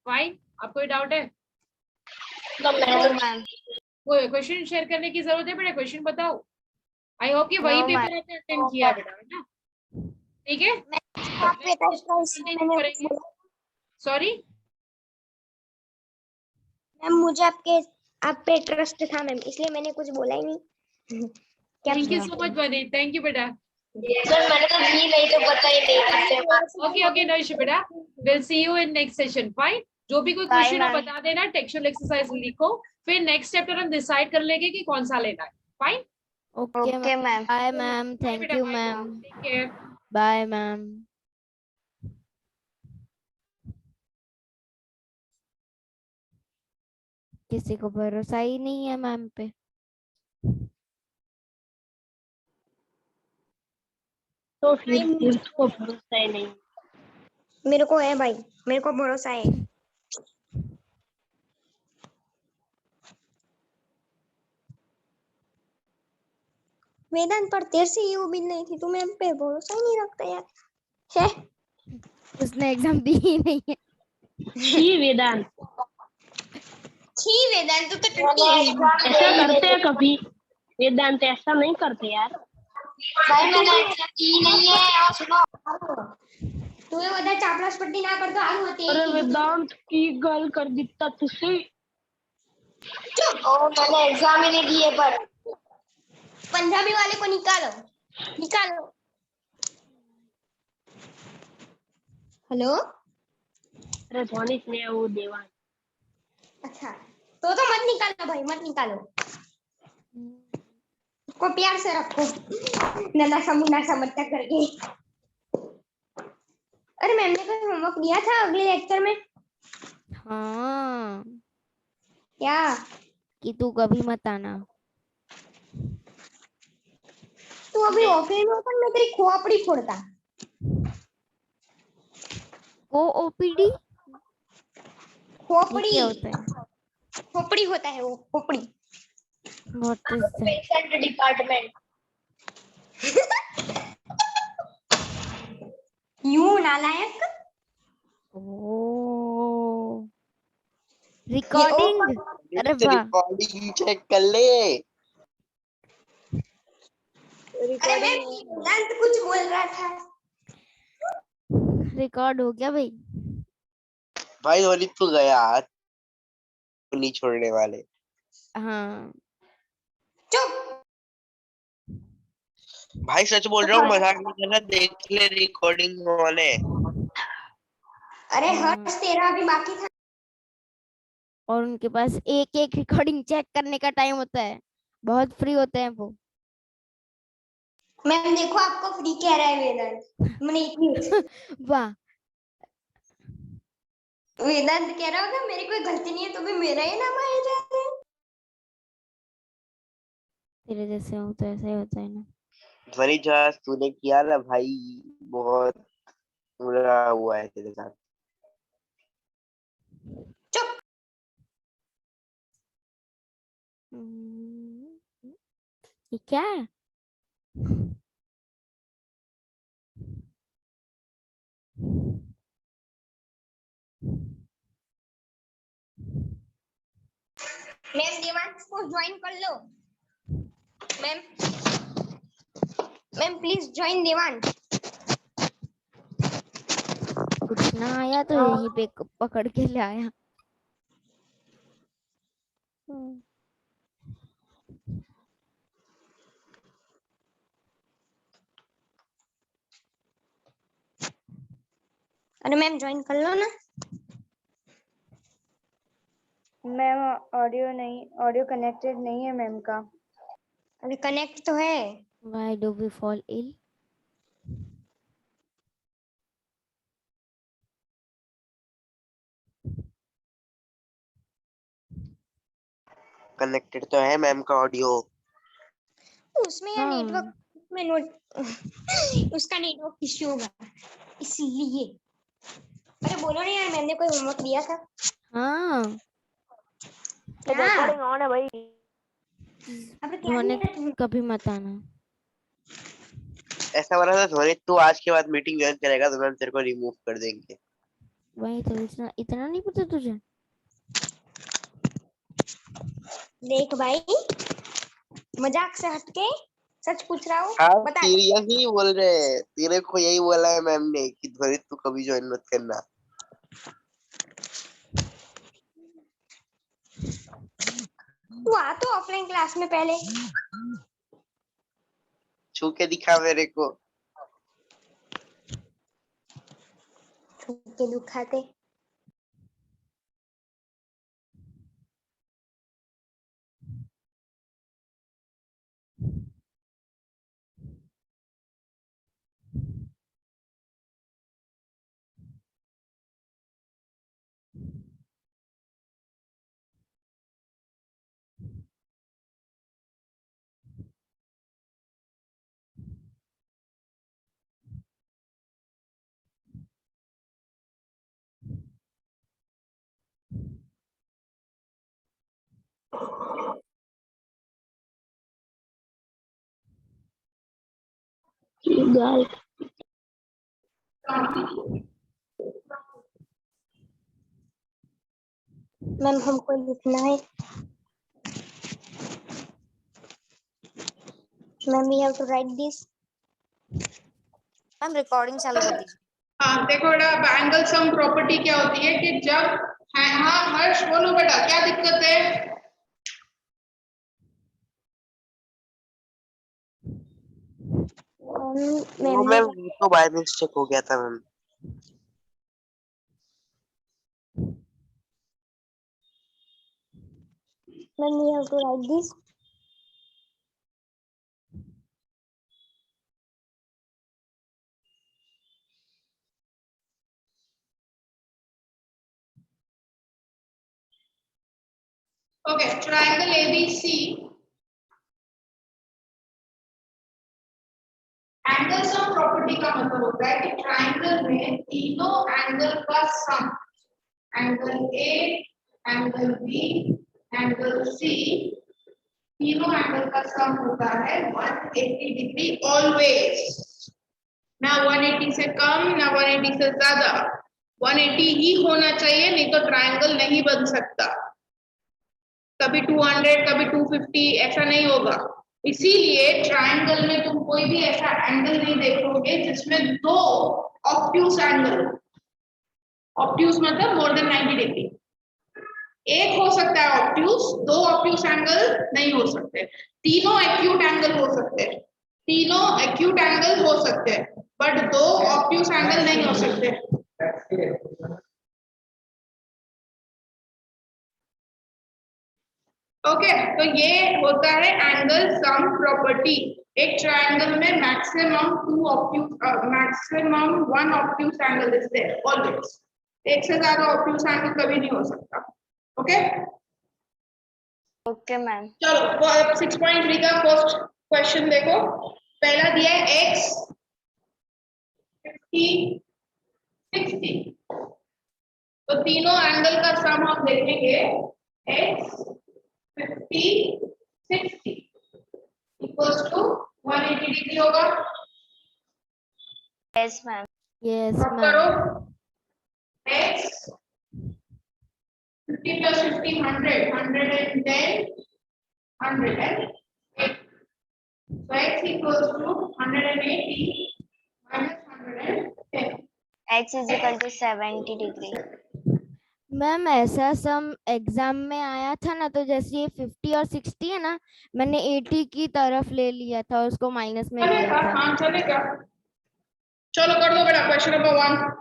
[SPEAKER 2] फाइन, आपको कोई डाउट है? वो क्वेश्चन शेयर करने की जरूरत है बेटा, क्वेश्चन बताओ। आई होप कि वही पेपर आपने अटेंड किया बेटा, है ना? ठीक है, सॉरी
[SPEAKER 9] मैम, मुझे आप पे ट्रस्ट था मैम, इसलिए मैंने कुछ बोला ही नहीं।
[SPEAKER 2] थैंक यू सो मच बनी, थैंक यू बेटा।
[SPEAKER 9] सर मैंने तो दी नहीं तो पता ही नहीं।
[SPEAKER 2] ओके ओके, नो इशू बेटा, will see you in next session, fine. जो भी कोई क्वेश्चन हो बता देना, टेक्सचुअल एक्सरसाइज लिखो, फिर नेक्स्ट चैप्टर हम डिसाइड कर लेंगे कि कौन सा लेना है, fine.
[SPEAKER 5] Okay ma'am, bye ma'am, thank you ma'am,
[SPEAKER 2] take care,
[SPEAKER 5] bye ma'am. किसी को भरोसा ही नहीं है मैम पे।
[SPEAKER 10] तो फिर उसको भरोसा ही नहीं।
[SPEAKER 9] मेरे को है भाई, मेरे को भरोसा है। वेदांत, पर तेरे से ये उम्मीद नहीं थी, तू मेरे पे भरोसा ही नहीं रखता यार। है
[SPEAKER 5] उसने एग्जाम दी ही नहीं है।
[SPEAKER 10] छी वेदांत,
[SPEAKER 9] छी वेदांत, तू तो टट्टी है।
[SPEAKER 10] ऐसा करते हैं कभी? वेदांत ऐसा नहीं करते यार।
[SPEAKER 9] भाई मैंने एग्जाम दी नहीं है, और सुनो, तू ये उधर चापलास पट्टी ना कर, तो आलू होती है।
[SPEAKER 10] अरे वेदांत की गल कर दिता तुझसे।
[SPEAKER 9] ओ मैंने एग्जाम ही नहीं दिए, पर पंजाबी वाले को निकालो, निकालो। हेलो,
[SPEAKER 10] अरे धोनीस ने वो देवान।
[SPEAKER 9] अच्छा तो मत निकालो भाई, मत निकालो, उसको प्यार से रखो, ननासा मुन्नासा मत करके। अरे मैम ने कोई होमवर्क दिया था अगले लेक्चर में?
[SPEAKER 5] हाँ,
[SPEAKER 9] क्या?
[SPEAKER 5] कि तू कभी मत आना।
[SPEAKER 9] तू अभी ऑफिस में होता, मैं तेरी खोपड़ी फोड़ता।
[SPEAKER 5] को ओपीडी
[SPEAKER 9] खोपड़ी
[SPEAKER 5] क्या होता है?
[SPEAKER 9] खोपड़ी होता है वो, खोपड़ी।
[SPEAKER 5] What is that?
[SPEAKER 9] Patient department. यूं नालायक।
[SPEAKER 5] ओ, रिकॉर्डिंग, अरे वाह।
[SPEAKER 3] रिकॉर्डिंग चेक कर ले।
[SPEAKER 9] अरे मैं वेदांत कुछ बोल रहा था।
[SPEAKER 5] रिकॉर्ड हो गया भाई।
[SPEAKER 3] भाई होली तो गया, नहीं छोड़ने वाले।
[SPEAKER 5] हाँ,
[SPEAKER 9] चुप।
[SPEAKER 3] भाई सच बोल रहा हूँ, मजाक नहीं कर रहा, देख ले रिकॉर्डिंग वाले।
[SPEAKER 9] अरे हर्ष, तेरा अभी बाकी था।
[SPEAKER 5] और उनके पास एक एक रिकॉर्डिंग चेक करने का टाइम होता है, बहुत फ्री होते हैं वो।
[SPEAKER 9] मैम देखो, आपको फ्री कह रहा है वेदांत, मैंने इतनी
[SPEAKER 5] वाह,
[SPEAKER 9] वेदांत कह रहा होगा मेरी कोई गलती नहीं है, तो भी मेरा ही नाम आया जा रहा है।
[SPEAKER 5] तेरे जैसे हो तो ऐसा ही होता है ना।
[SPEAKER 3] ध्वनि जहाज तूने किया ना भाई, बहुत बुरा हुआ है तेरे साथ।
[SPEAKER 9] चुप।
[SPEAKER 5] ये क्या है?
[SPEAKER 9] मैम देवांश को ज्वाइन कर लो। Ma'am, ma'am please join Devansh.
[SPEAKER 5] कुछ ना आया तो यहीं पे पकड़ के ले आया।
[SPEAKER 9] अरे मैम ज्वाइन कर लो ना।
[SPEAKER 1] मैम ऑडियो कनेक्टेड नहीं है मैम का।
[SPEAKER 9] अरे कनेक्ट तो है।
[SPEAKER 5] Why do we fall ill?
[SPEAKER 3] Connected तो है मैम का ऑडियो।
[SPEAKER 9] उसमें यार नेटवर्क में उसका नेटवर्क इश्यू होगा इसलिए। अरे बोलो ना यार, मैंने कोई होमवर्क दिया था?
[SPEAKER 5] हाँ,
[SPEAKER 7] रिकॉर्डिंग ऑन है भाई।
[SPEAKER 9] अब क्या
[SPEAKER 5] कभी मत आना।
[SPEAKER 3] ऐसा बोला था ध्वनि, तू आज के बाद मीटिंग ज्वाइन करेगा तो मैम तेरे को रिमूव कर देंगे।
[SPEAKER 5] वही तो, इतना नहीं पता तुझे?
[SPEAKER 9] देख भाई, मजाक से हटके सच पूछ रहा हूँ,
[SPEAKER 3] हाँ
[SPEAKER 9] बता।
[SPEAKER 3] तेरी यही बोल रहे हैं, तेरे को यही बोला है मैम ने कि ध्वनि तू कभी ज्वाइन मत करना।
[SPEAKER 9] तू आ तो ऑफलाइन क्लास में पहले।
[SPEAKER 3] छू के दिखा मेरे को।
[SPEAKER 9] छू के दिखाते।
[SPEAKER 10] Girl.
[SPEAKER 9] मैम हमको लिखना है। Ma'am we have to write this. Ma'am recording चालू कर दीजिए।
[SPEAKER 2] हाँ देखो बेटा, एंगल सम प्रॉपर्टी क्या होती है कि जब, हाँ हर्ष बोलो बेटा, क्या दिक्कत है?
[SPEAKER 3] वो मैम ये तो बाय मिस्टेक हो गया था ma'am.
[SPEAKER 9] Ma'am we have to write this.
[SPEAKER 2] Okay, triangle ABC, angle sum property का मतलब होता है कि ट्रायंगल में तीनों एंगल का sum, angle A, angle B, angle C, तीनों एंगल का सम होता है 180 डिग्री ऑलवेज। ना 180 से कम ना 180 से ज्यादा, 180 ही होना चाहिए, नहीं तो ट्रायंगल नहीं बन सकता। कभी 200 कभी 250 ऐसा नहीं होगा। इसीलिए ट्रायंगल में तुम कोई भी ऐसा एंगल नहीं देखोगे जिसमें दो ऑब्ट्यूज एंगल हो। ऑब्ट्यूज मतलब मोर देन 90 डिग्री। एक हो सकता है ऑब्ट्यूज, दो ऑब्ट्यूज एंगल नहीं हो सकते। तीनों एक्यूट एंगल हो सकते हैं, तीनों एक्यूट एंगल हो सकते हैं, बट दो ऑब्ट्यूज एंगल नहीं हो सकते। ओके तो ये होता है एंगल सम प्रॉपर्टी। एक ट्रायंगल में maximum two obtuse, maximum one obtuse angle is there always. एक से ज्यादा ऑब्ट्यूज एंगल कभी नहीं हो सकता। Okay
[SPEAKER 6] okay ma'am.
[SPEAKER 2] चलो 6.3 का फर्स्ट क्वेश्चन देखो। पहला दिया है x 50 60, तो तीनों एंगल का सम हम देखेंगे x 50 60 इक्वल्स टू 180 डिग्री होगा।
[SPEAKER 6] Yes ma'am.
[SPEAKER 5] यस
[SPEAKER 2] अब
[SPEAKER 5] मैम।
[SPEAKER 2] करो x 50 plus 50 100, 110, 108, so x equals to 180 minus 110,
[SPEAKER 6] x is equal to 70 degree.
[SPEAKER 5] Ma'am ऐसा सम एग्जाम में आया था ना, तो जैसे ये 50 और 60 है ना, मैंने 80 की तरफ ले लिया था, उसको माइनस में लिया
[SPEAKER 2] चलेगा,
[SPEAKER 5] था।
[SPEAKER 2] हाँ चलेगा। चलो कर दो बेटा क्वेश्चन नंबर 1।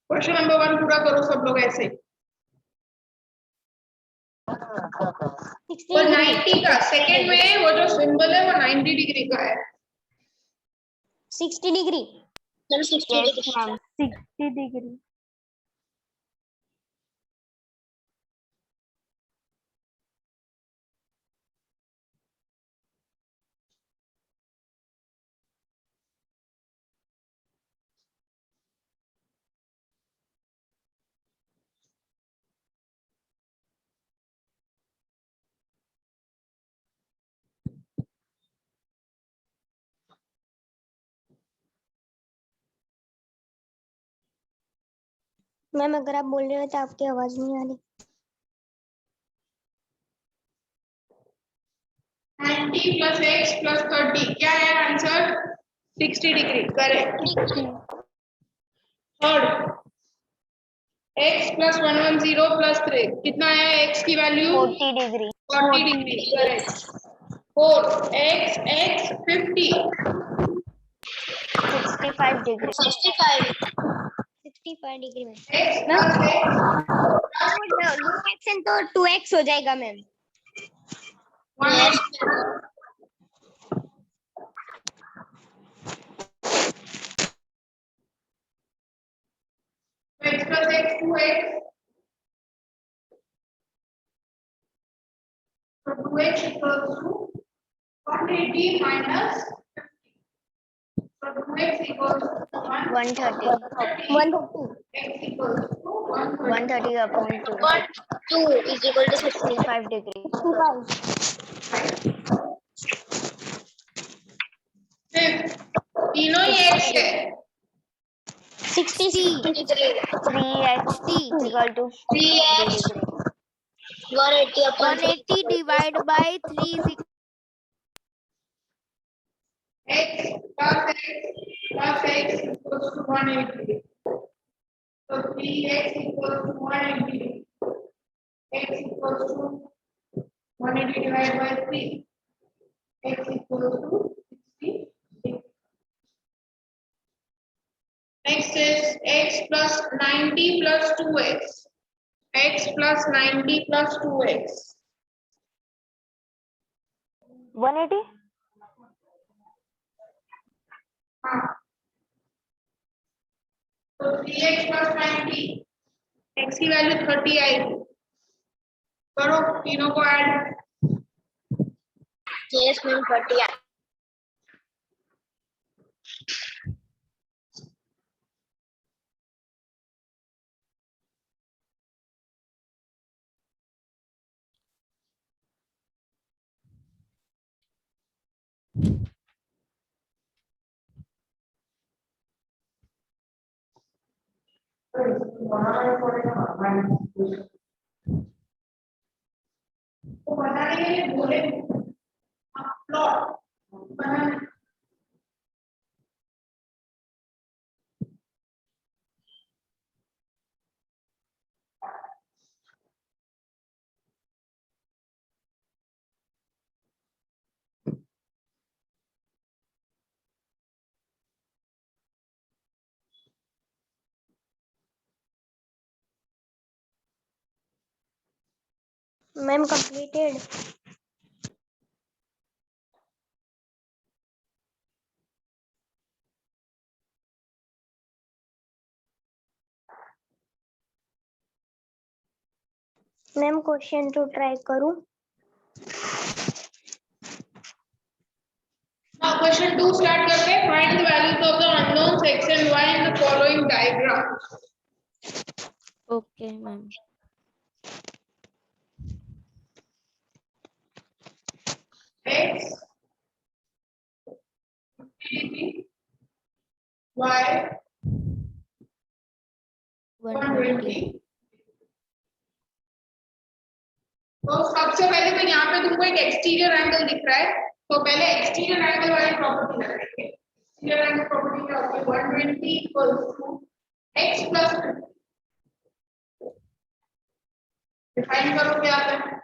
[SPEAKER 2] क्वेश्चन नंबर 1 पूरा करो सब लोग ऐसे ही। वो 90 का सेकंड में वो जो सिंबल है वो 90 डिग्री का है।
[SPEAKER 9] 60 degree.
[SPEAKER 6] Yes ma'am.
[SPEAKER 4] 60 degree.
[SPEAKER 9] Ma'am अगर आप बोल रहे हो तो आपकी आवाज नहीं आ रही।
[SPEAKER 2] 90 plus x plus 30 क्या है answer? 60 degree correct. Third x plus 110 plus 3 कितना है x की value?
[SPEAKER 6] 40 degree
[SPEAKER 2] 40 degree correct. 4 x 50
[SPEAKER 6] 65 degree 65 degree में
[SPEAKER 2] x plus x
[SPEAKER 6] दो एक्शन तो 2x हो जाएगा ma'am.
[SPEAKER 2] 1 x plus x 2x so 2x equals to 180 minus 50 so 2x equals to
[SPEAKER 6] 130
[SPEAKER 2] x equals to
[SPEAKER 6] 130 upon 2 is equal to 65 degree
[SPEAKER 2] तीनों ही x है
[SPEAKER 6] 60 3x is equal to
[SPEAKER 9] 3x 180 upon
[SPEAKER 5] 180 divided by 3 is
[SPEAKER 2] x plus x equals to 180 so 3x equals to 180 x equals to 180 divided by 3 x equals to 60. Next is x plus 90 plus 2x. X plus 90 plus 2x.
[SPEAKER 6] 180
[SPEAKER 2] हाँ. तो 3x plus 90. x की वैल्यू 30 आएगी. करो तीनों को ऐड.
[SPEAKER 9] yes मैम 30
[SPEAKER 2] तो बताने के लिए बोले प्लॉट बनाने
[SPEAKER 9] ma'am completed ma'am question two try करूं
[SPEAKER 2] Now question 2 start करते हैं. Find the values of the unknowns x and y in the following diagram.
[SPEAKER 5] okay ma'am.
[SPEAKER 2] X 50 y 120. तो सबसे पहले तो यहाँ पे तुमको एक एक्सटीरियर एंगल दिख रहा है तो पहले एक्सटीरियर एंगल वाली प्रॉपर्टी लगाएंगे. एक्सटीरियर एंगल प्रॉपर्टी क्या होती है? 120 equals to x plus 50. Define करो क्या आता है.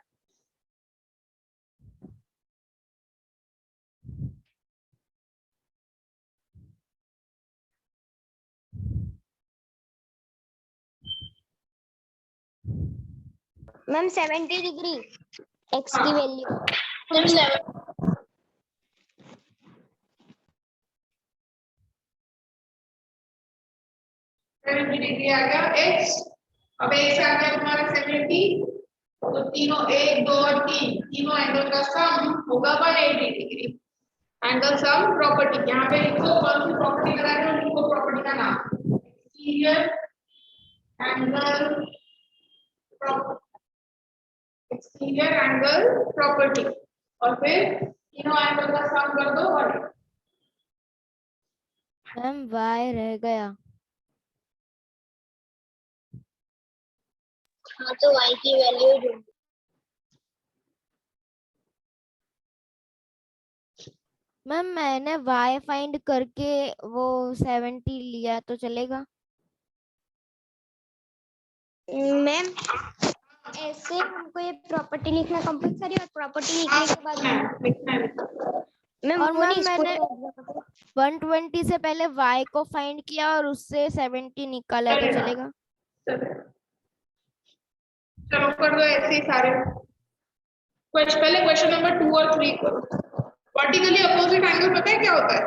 [SPEAKER 9] मैम 70 डिग्री x की वैल्यू
[SPEAKER 2] मैम 70 डिग्री आ गया x. अब x आ गया तुम्हारा 70 तो तीनों 1 2 और 3 तीनों एंगल का सम होगा 180 डिग्री. एंगल सम प्रॉपर्टी यहाँ पे लिखो कौन सी प्रॉपर्टी लगा रहे हो. लिखो प्रॉपर्टी का नाम exterior angle property. Exterior angle property और फिर तीनों एंगल का सम कर दो. और
[SPEAKER 5] मैम y रह गया.
[SPEAKER 9] हाँ तो y की वैल्यू ढूंढ।
[SPEAKER 5] मैम मैंने y फाइंड करके वो 70 लिया तो चलेगा?
[SPEAKER 9] मैम ऐसे हमको ये प्रॉपर्टी लिखना कंपलसरी और प्रॉपर्टी लिखने के बाद मैम
[SPEAKER 5] और
[SPEAKER 9] वो
[SPEAKER 5] मैम
[SPEAKER 9] नहीं
[SPEAKER 5] मैंने
[SPEAKER 9] इसको
[SPEAKER 5] 120 से पहले y को फाइंड किया और उससे 70 निकाला तो चलेगा?
[SPEAKER 2] चलो कर दो ऐसे ही सारे। पहले क्वेश्चन नंबर 2 और 3 करो। वर्टिकली अपोजिट एंगल पता है क्या होता है?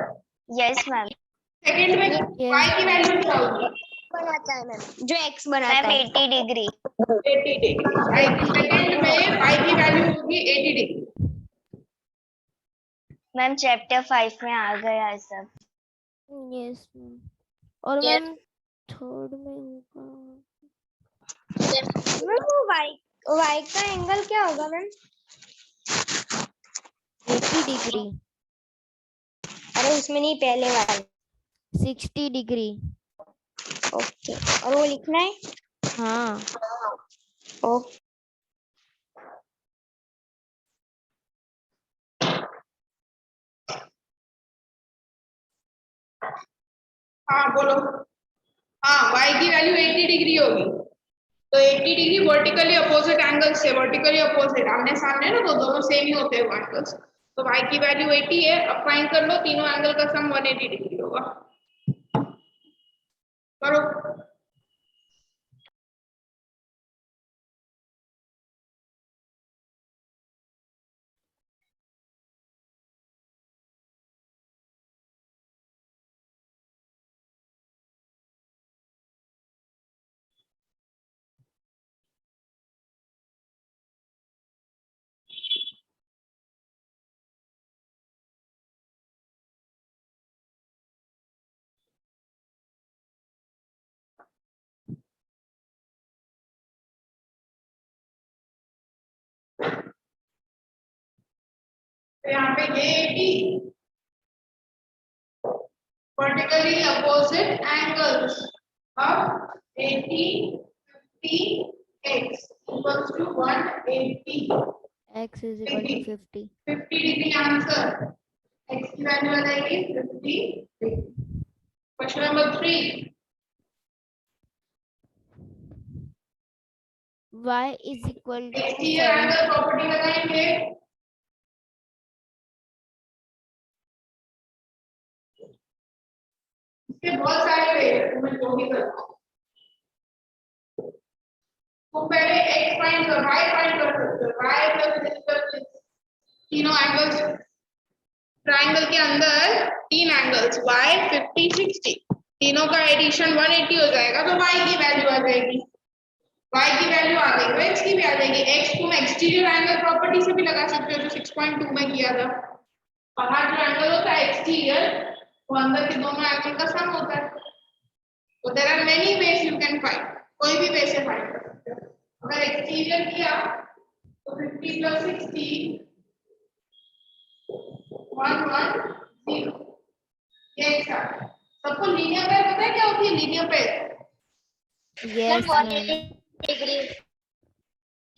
[SPEAKER 6] Yes ma'am.
[SPEAKER 2] सेकंड में y की वैल्यू क्या होगी?
[SPEAKER 9] बनाता है मैम, जो x बनाता है
[SPEAKER 6] 80 डिग्री।
[SPEAKER 2] 80 डिग्री। सेकंड में y की वैल्यू होगी 80 डिग्री।
[SPEAKER 6] मैम चैप्टर 5 में आ गया है सब।
[SPEAKER 5] Yes ma'am. और
[SPEAKER 6] Yes.
[SPEAKER 5] मैम थर्ड में होगा
[SPEAKER 9] मैम वो y का एंगल क्या होगा मैम?
[SPEAKER 5] 80 डिग्री।
[SPEAKER 9] अरे उसमें नहीं, पहले वाला।
[SPEAKER 5] 60 डिग्री।
[SPEAKER 9] ओके, और वो लिखना है?
[SPEAKER 5] हाँ।
[SPEAKER 9] ओके।
[SPEAKER 2] हाँ बोलो। हाँ y की वैल्यू 80 डिग्री होगी। तो 80 डिग्री वर्टिकली अपोजिट एंगल से, वर्टिकली अपोजिट आमने सामने ना, तो दोनों सेम ही होते हैं एंगल्स। तो y की वैल्यू 80 है। अब फाइंड कर लो, तीनों एंगल का सम 180 डिग्री होगा। करो। तो यहाँ पे ये 80 vertically opposite angles of 80, 50, x equals to 180
[SPEAKER 5] x is equal to 50.
[SPEAKER 2] 50 degree answer. X की वैल्यू आ जाएगी 50 degree. Question number 3.
[SPEAKER 5] y is equal to
[SPEAKER 2] Exterior
[SPEAKER 5] 70.
[SPEAKER 2] angle property लगाएंगे. इसके बहुत सारे वे हैं, मैं जो भी करता हूँ। तो पहले x फाइंड कर, y फाइंड कर सकते हो, y plus this plus this, तीनों एंगल्स ट्रायंगल के अंदर, तीन एंगल्स y 50 60, तीनों का एडिशन 180 हो जाएगा, तो y की वैल्यू आ जाएगी। y की वैल्यू आ गई तो x की भी आ जाएगी। x तुम एक्सटीरियर एंगल प्रॉपर्टी से भी लगा सकते हो, जो 6.2 में किया था। बाहर जो एंगल होता है एक्सटीरियर, वो अंदर के दोनों एंगल का सम होता है। तो there are many ways you can find, कोई भी वे से फाइंड कर सकते हो। अगर एक्सटीरियर किया तो 50 प्लस 60 110, ये अच्छा। सबको लीनियर पेयर पता है क्या होती है? Linear pair
[SPEAKER 5] Yes, ma'am.
[SPEAKER 9] Degree.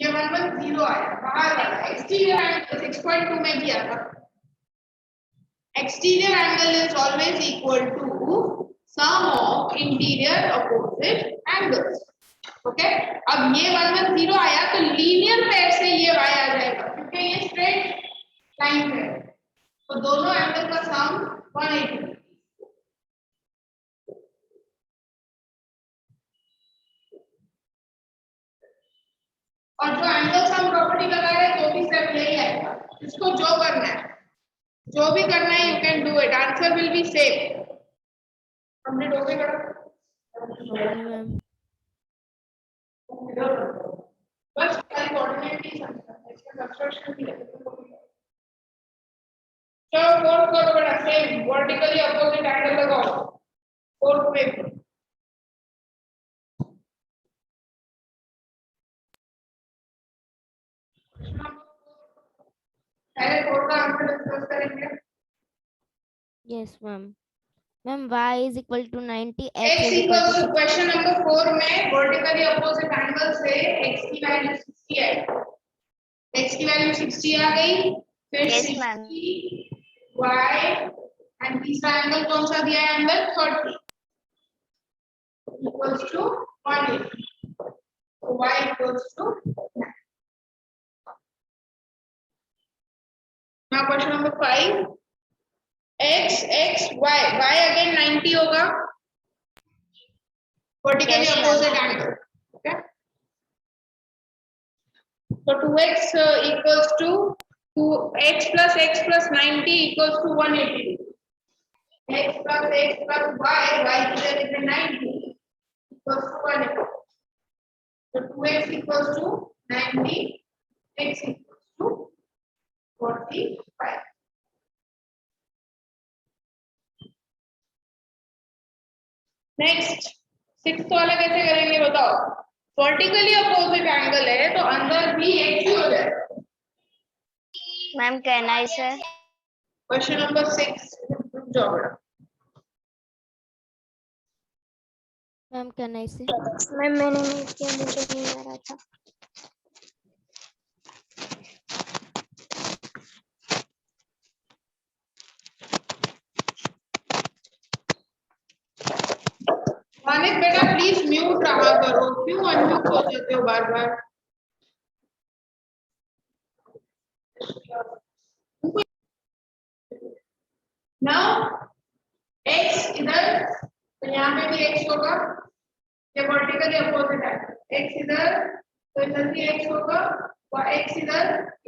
[SPEAKER 2] ये 110 आया बाहर वाला। एक्सटीरियर एंगल 6.2 में किया था। Exterior angle is always equal to sum of interior opposite angles. Okay? अब ये 110 आया तो लीनियर पेयर से ये y आ जाएगा, क्योंकि ये स्ट्रेट लाइन है। तो दोनों एंगल का सम 180। और जो एंगल सम प्रॉपर्टी लगा रहे हैं तो भी सब यही आएगा। इसको जो करना है, जो भी करना है, you can do it, answer will be same. Complete हो गया?
[SPEAKER 5] Okay, ma'am.
[SPEAKER 2] बस खाली कोऑर्डिनेट ही समझना है, इसका कंस्ट्रक्शन भी है। चलो फोर्थ करो बेटा, सेम वर्टिकली अपोजिट एंगल लगाओ फोर्थ में। पहले फोर्थ का आंसर डिस्कस करेंगे।
[SPEAKER 5] Yes, ma'am. Ma'am y is equal to 90,
[SPEAKER 2] x
[SPEAKER 5] x is equal
[SPEAKER 2] equals
[SPEAKER 5] to
[SPEAKER 2] to question number 4 में वर्टिकली अपोजिट एंगल से x की वैल्यू 60 है, x की वैल्यू 60 आ गई, फिर
[SPEAKER 6] Yes,
[SPEAKER 2] 60
[SPEAKER 6] ma'am.
[SPEAKER 2] y एंड तीसरा एंगल कौन सा दिया है, angle 30 equals to 180, so y equals to now question number 5 x y again 90 होगा vertically
[SPEAKER 6] Yes, ma'am.
[SPEAKER 2] opposite angle, okay, so 2x equals to 2x plus 90 equals to 180, x plus y is 90 equals to 180, so 2x equals to 90, x equals to 45. Next 6th वाला कैसे करेंगे बताओ, वर्टिकली अपोजिट एंगल है तो अंदर भी एक ही हो जाएगा।
[SPEAKER 6] Ma'am, can I say?
[SPEAKER 2] Question number 6 जाओ बेटा।
[SPEAKER 5] मैम कैन आई से
[SPEAKER 9] मैम मैंने नहीं किया, मुझे नहीं आ रहा था।
[SPEAKER 2] मानिक बेटा प्लीज म्यूट रहा करो, क्यों अनम्यूट हो जाते हो बार बार। नाउ x इधर, तो यहाँ पे भी x होगा, ये वर्टिकली अपोजिट है, x इधर तो इधर भी x होगा, और x इधर,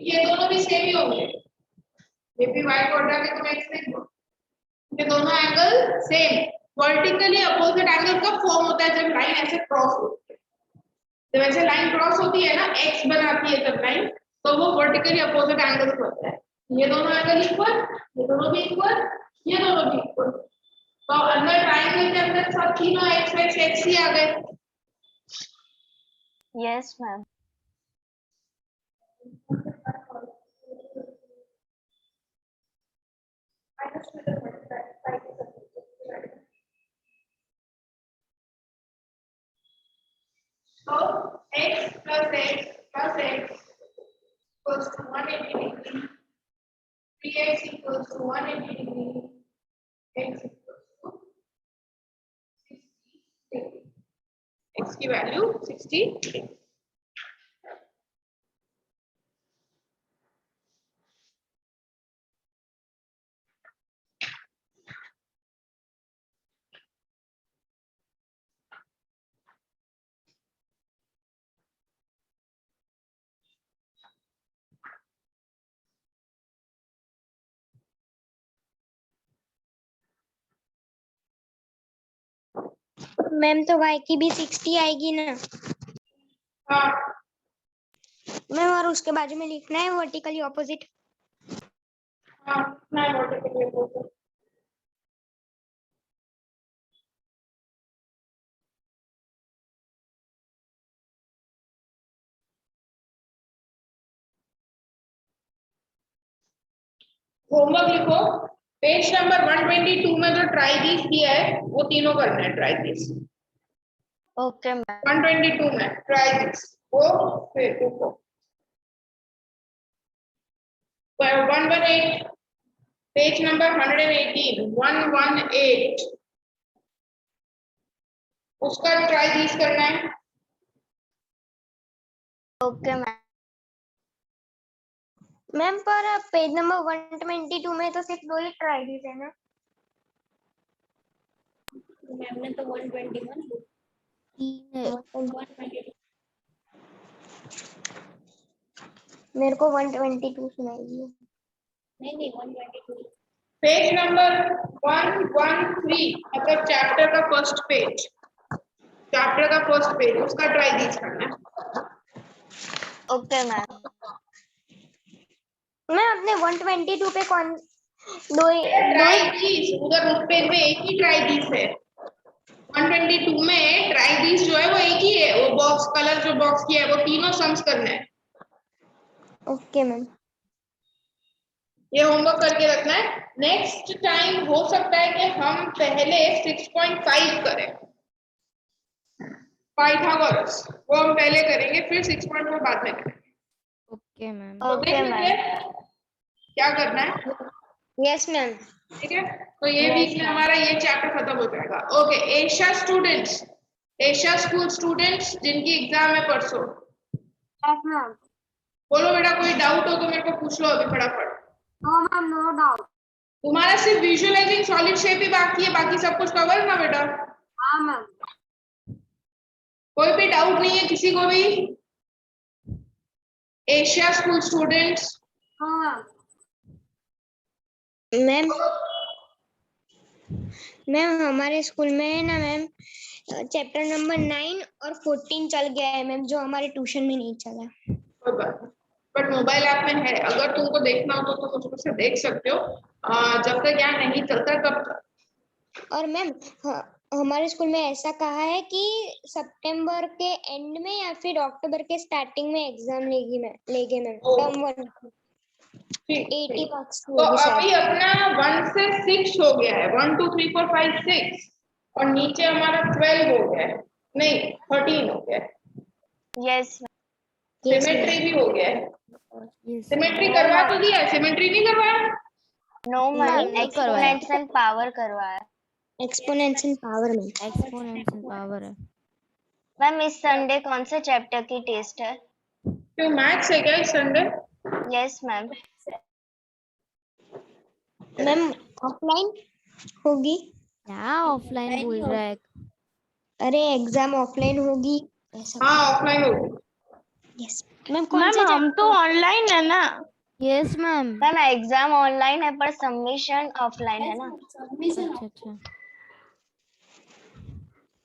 [SPEAKER 2] ये दोनों भी सेम ही होंगे, ये भी y को हटा के तुम x लिख दो, ये दोनों angle same. Vertically opposite angle कब फॉर्म होता है, जब लाइन ऐसे क्रॉस होती है, जब ऐसे लाइन क्रॉस होती है ना, x बनाती है जब लाइन, तो वो वर्टिकली अपोजिट एंगल होता है। ये दोनों एंगल इक्वल, ये दोनों भी इक्वल, ये दोनों भी इक्वल, तो अंदर ट्रायंगल के अंदर सब तीनों x ही आ गए।
[SPEAKER 6] Yes, ma'am.
[SPEAKER 2] So x plus x equals to 180 degree, 3x equals to 180 degree, x equals to 60 degree. X की वैल्यू 60 degree.
[SPEAKER 9] मैम तो y की भी 60 आएगी ना
[SPEAKER 2] हाँ
[SPEAKER 9] मैम, और उसके बाजू में लिखना है वर्टिकली ऑपोजिट।
[SPEAKER 2] हाँ ना वर्टिकली अपोजिट। होमवर्क लिखो, पेज नंबर 122 में जो ट्राई दीज दिया है वो तीनों करना है, ट्राई दीज
[SPEAKER 6] Okay, ma'am.
[SPEAKER 2] 122 में ट्राई दीज वो फिर देखो 118 पेज नंबर 118 उसका ट्राई दीज करना है।
[SPEAKER 6] Okay, ma'am.
[SPEAKER 9] मैम पर पेज नंबर 122 में तो सिर्फ 2 ही ट्राई दी है ना। मैम ने तो 121
[SPEAKER 5] तीन है।
[SPEAKER 9] मेरे को 122 सुनाई। नहीं 122
[SPEAKER 2] पेज नंबर 113 मतलब चैप्टर का फर्स्ट पेज, चैप्टर का फर्स्ट पेज उसका ट्राई दीज करना है।
[SPEAKER 6] Okay, ma'am.
[SPEAKER 9] मैं अपने 122 पे कौन
[SPEAKER 2] ट्राई दीज उधर उस पेज में एक ही ट्राई दीज है, 122 में ट्राई दीज जो है वो एक ही है, वो बॉक्स कलर जो बॉक्स किया है वो तीनों सम्स करना है।
[SPEAKER 9] Okay ma'am.
[SPEAKER 2] ये होमवर्क करके रखना है। नेक्स्ट टाइम हो सकता है कि हम पहले 6.5 करें, पाइथागोरस वो हम पहले करेंगे, फिर 6.4 बाद में करेंगे।
[SPEAKER 5] Okay ma'am.
[SPEAKER 2] तो देख
[SPEAKER 6] Okay,
[SPEAKER 2] लेते हैं क्या करना है।
[SPEAKER 6] Yes ma'am.
[SPEAKER 2] ठीक है, तो ये वीक में हमारा ये चैप्टर खत्म हो जाएगा। Okay, Asia students, Asia school students जिनकी एग्जाम है परसों,
[SPEAKER 7] यस मैम।
[SPEAKER 2] बोलो बेटा कोई डाउट हो तो मेरे को पूछ लो अभी फटाफट।
[SPEAKER 7] No ma'am, no doubt.
[SPEAKER 2] तुम्हारा सिर्फ विजुअलाइजिंग सॉलिड शेप ही बाकी है, बाकी सब कुछ कवर ना बेटा?
[SPEAKER 7] हाँ मैम।
[SPEAKER 2] कोई भी डाउट नहीं है किसी को भी? Asia school students?
[SPEAKER 7] हाँ
[SPEAKER 9] मैम मैम हमारे स्कूल में है ना मैम, चैप्टर नंबर 9 और 14 चल गया है मैम, जो हमारे ट्यूशन में नहीं चला।
[SPEAKER 2] कोई बात नहीं, बट मोबाइल ऐप में है, अगर तुमको देखना हो तो तुम उससे देख सकते हो। जब तक यहाँ नहीं चलता तब तक।
[SPEAKER 9] और मैम हमारे स्कूल में ऐसा कहा है कि सितंबर के एंड में या फिर अक्टूबर के स्टार्टिंग में एग्जाम लेंगे मैम टर्म 1।
[SPEAKER 2] ठीक
[SPEAKER 9] 80 मार्क्स की
[SPEAKER 2] तो
[SPEAKER 9] होगी
[SPEAKER 2] अभी
[SPEAKER 9] शायद।
[SPEAKER 2] अपना 1 से 6 हो गया है, 1 2 3 4 5 6, और नीचे हमारा 12 हो गया है, नहीं 13 हो गया है।
[SPEAKER 6] यस
[SPEAKER 2] सिमेट्री भी हो गया है।
[SPEAKER 5] यस
[SPEAKER 2] सिमेट्री करवा तो दिया है, सिमेट्री नहीं करवाया?
[SPEAKER 6] नो मैम,
[SPEAKER 5] नहीं करवाया।
[SPEAKER 6] एक्सपोनेंशियल पावर करवाया।
[SPEAKER 9] एक्सपोनेंशियल पावर में।
[SPEAKER 5] एक्सपोनेंशियल पावर है।
[SPEAKER 6] मैम इस संडे कौन से चैप्टर की टेस्ट है?
[SPEAKER 2] क्यों मैथ्स है क्या इस Sunday?
[SPEAKER 6] Yes ma'am.
[SPEAKER 9] Ma'am offline होगी।
[SPEAKER 5] क्या ऑफलाइन बोल रहा है?
[SPEAKER 9] अरे एग्जाम ऑफलाइन होगी ऐसा।
[SPEAKER 2] हाँ ऑफलाइन होगी।
[SPEAKER 9] Yes ma'am. कौन से
[SPEAKER 10] हम तो ऑनलाइन है ना।
[SPEAKER 5] Yes ma'am.
[SPEAKER 6] Ma'am exam online है पर सबमिशन ऑफलाइन है ना।
[SPEAKER 5] अच्छा अच्छा।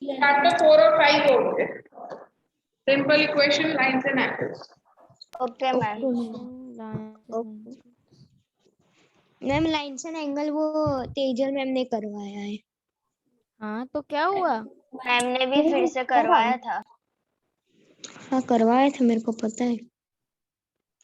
[SPEAKER 2] चैप्टर 4 और 5 हो गए, simple equation, lines and angles.
[SPEAKER 6] Okay ma'am.
[SPEAKER 9] Ma'am lines and angle वो तेजल मैम ने करवाया है।
[SPEAKER 5] हाँ तो क्या हुआ?
[SPEAKER 6] मैम ने भी फिर से करवाया था।
[SPEAKER 9] हाँ करवाया था, मेरे को पता है।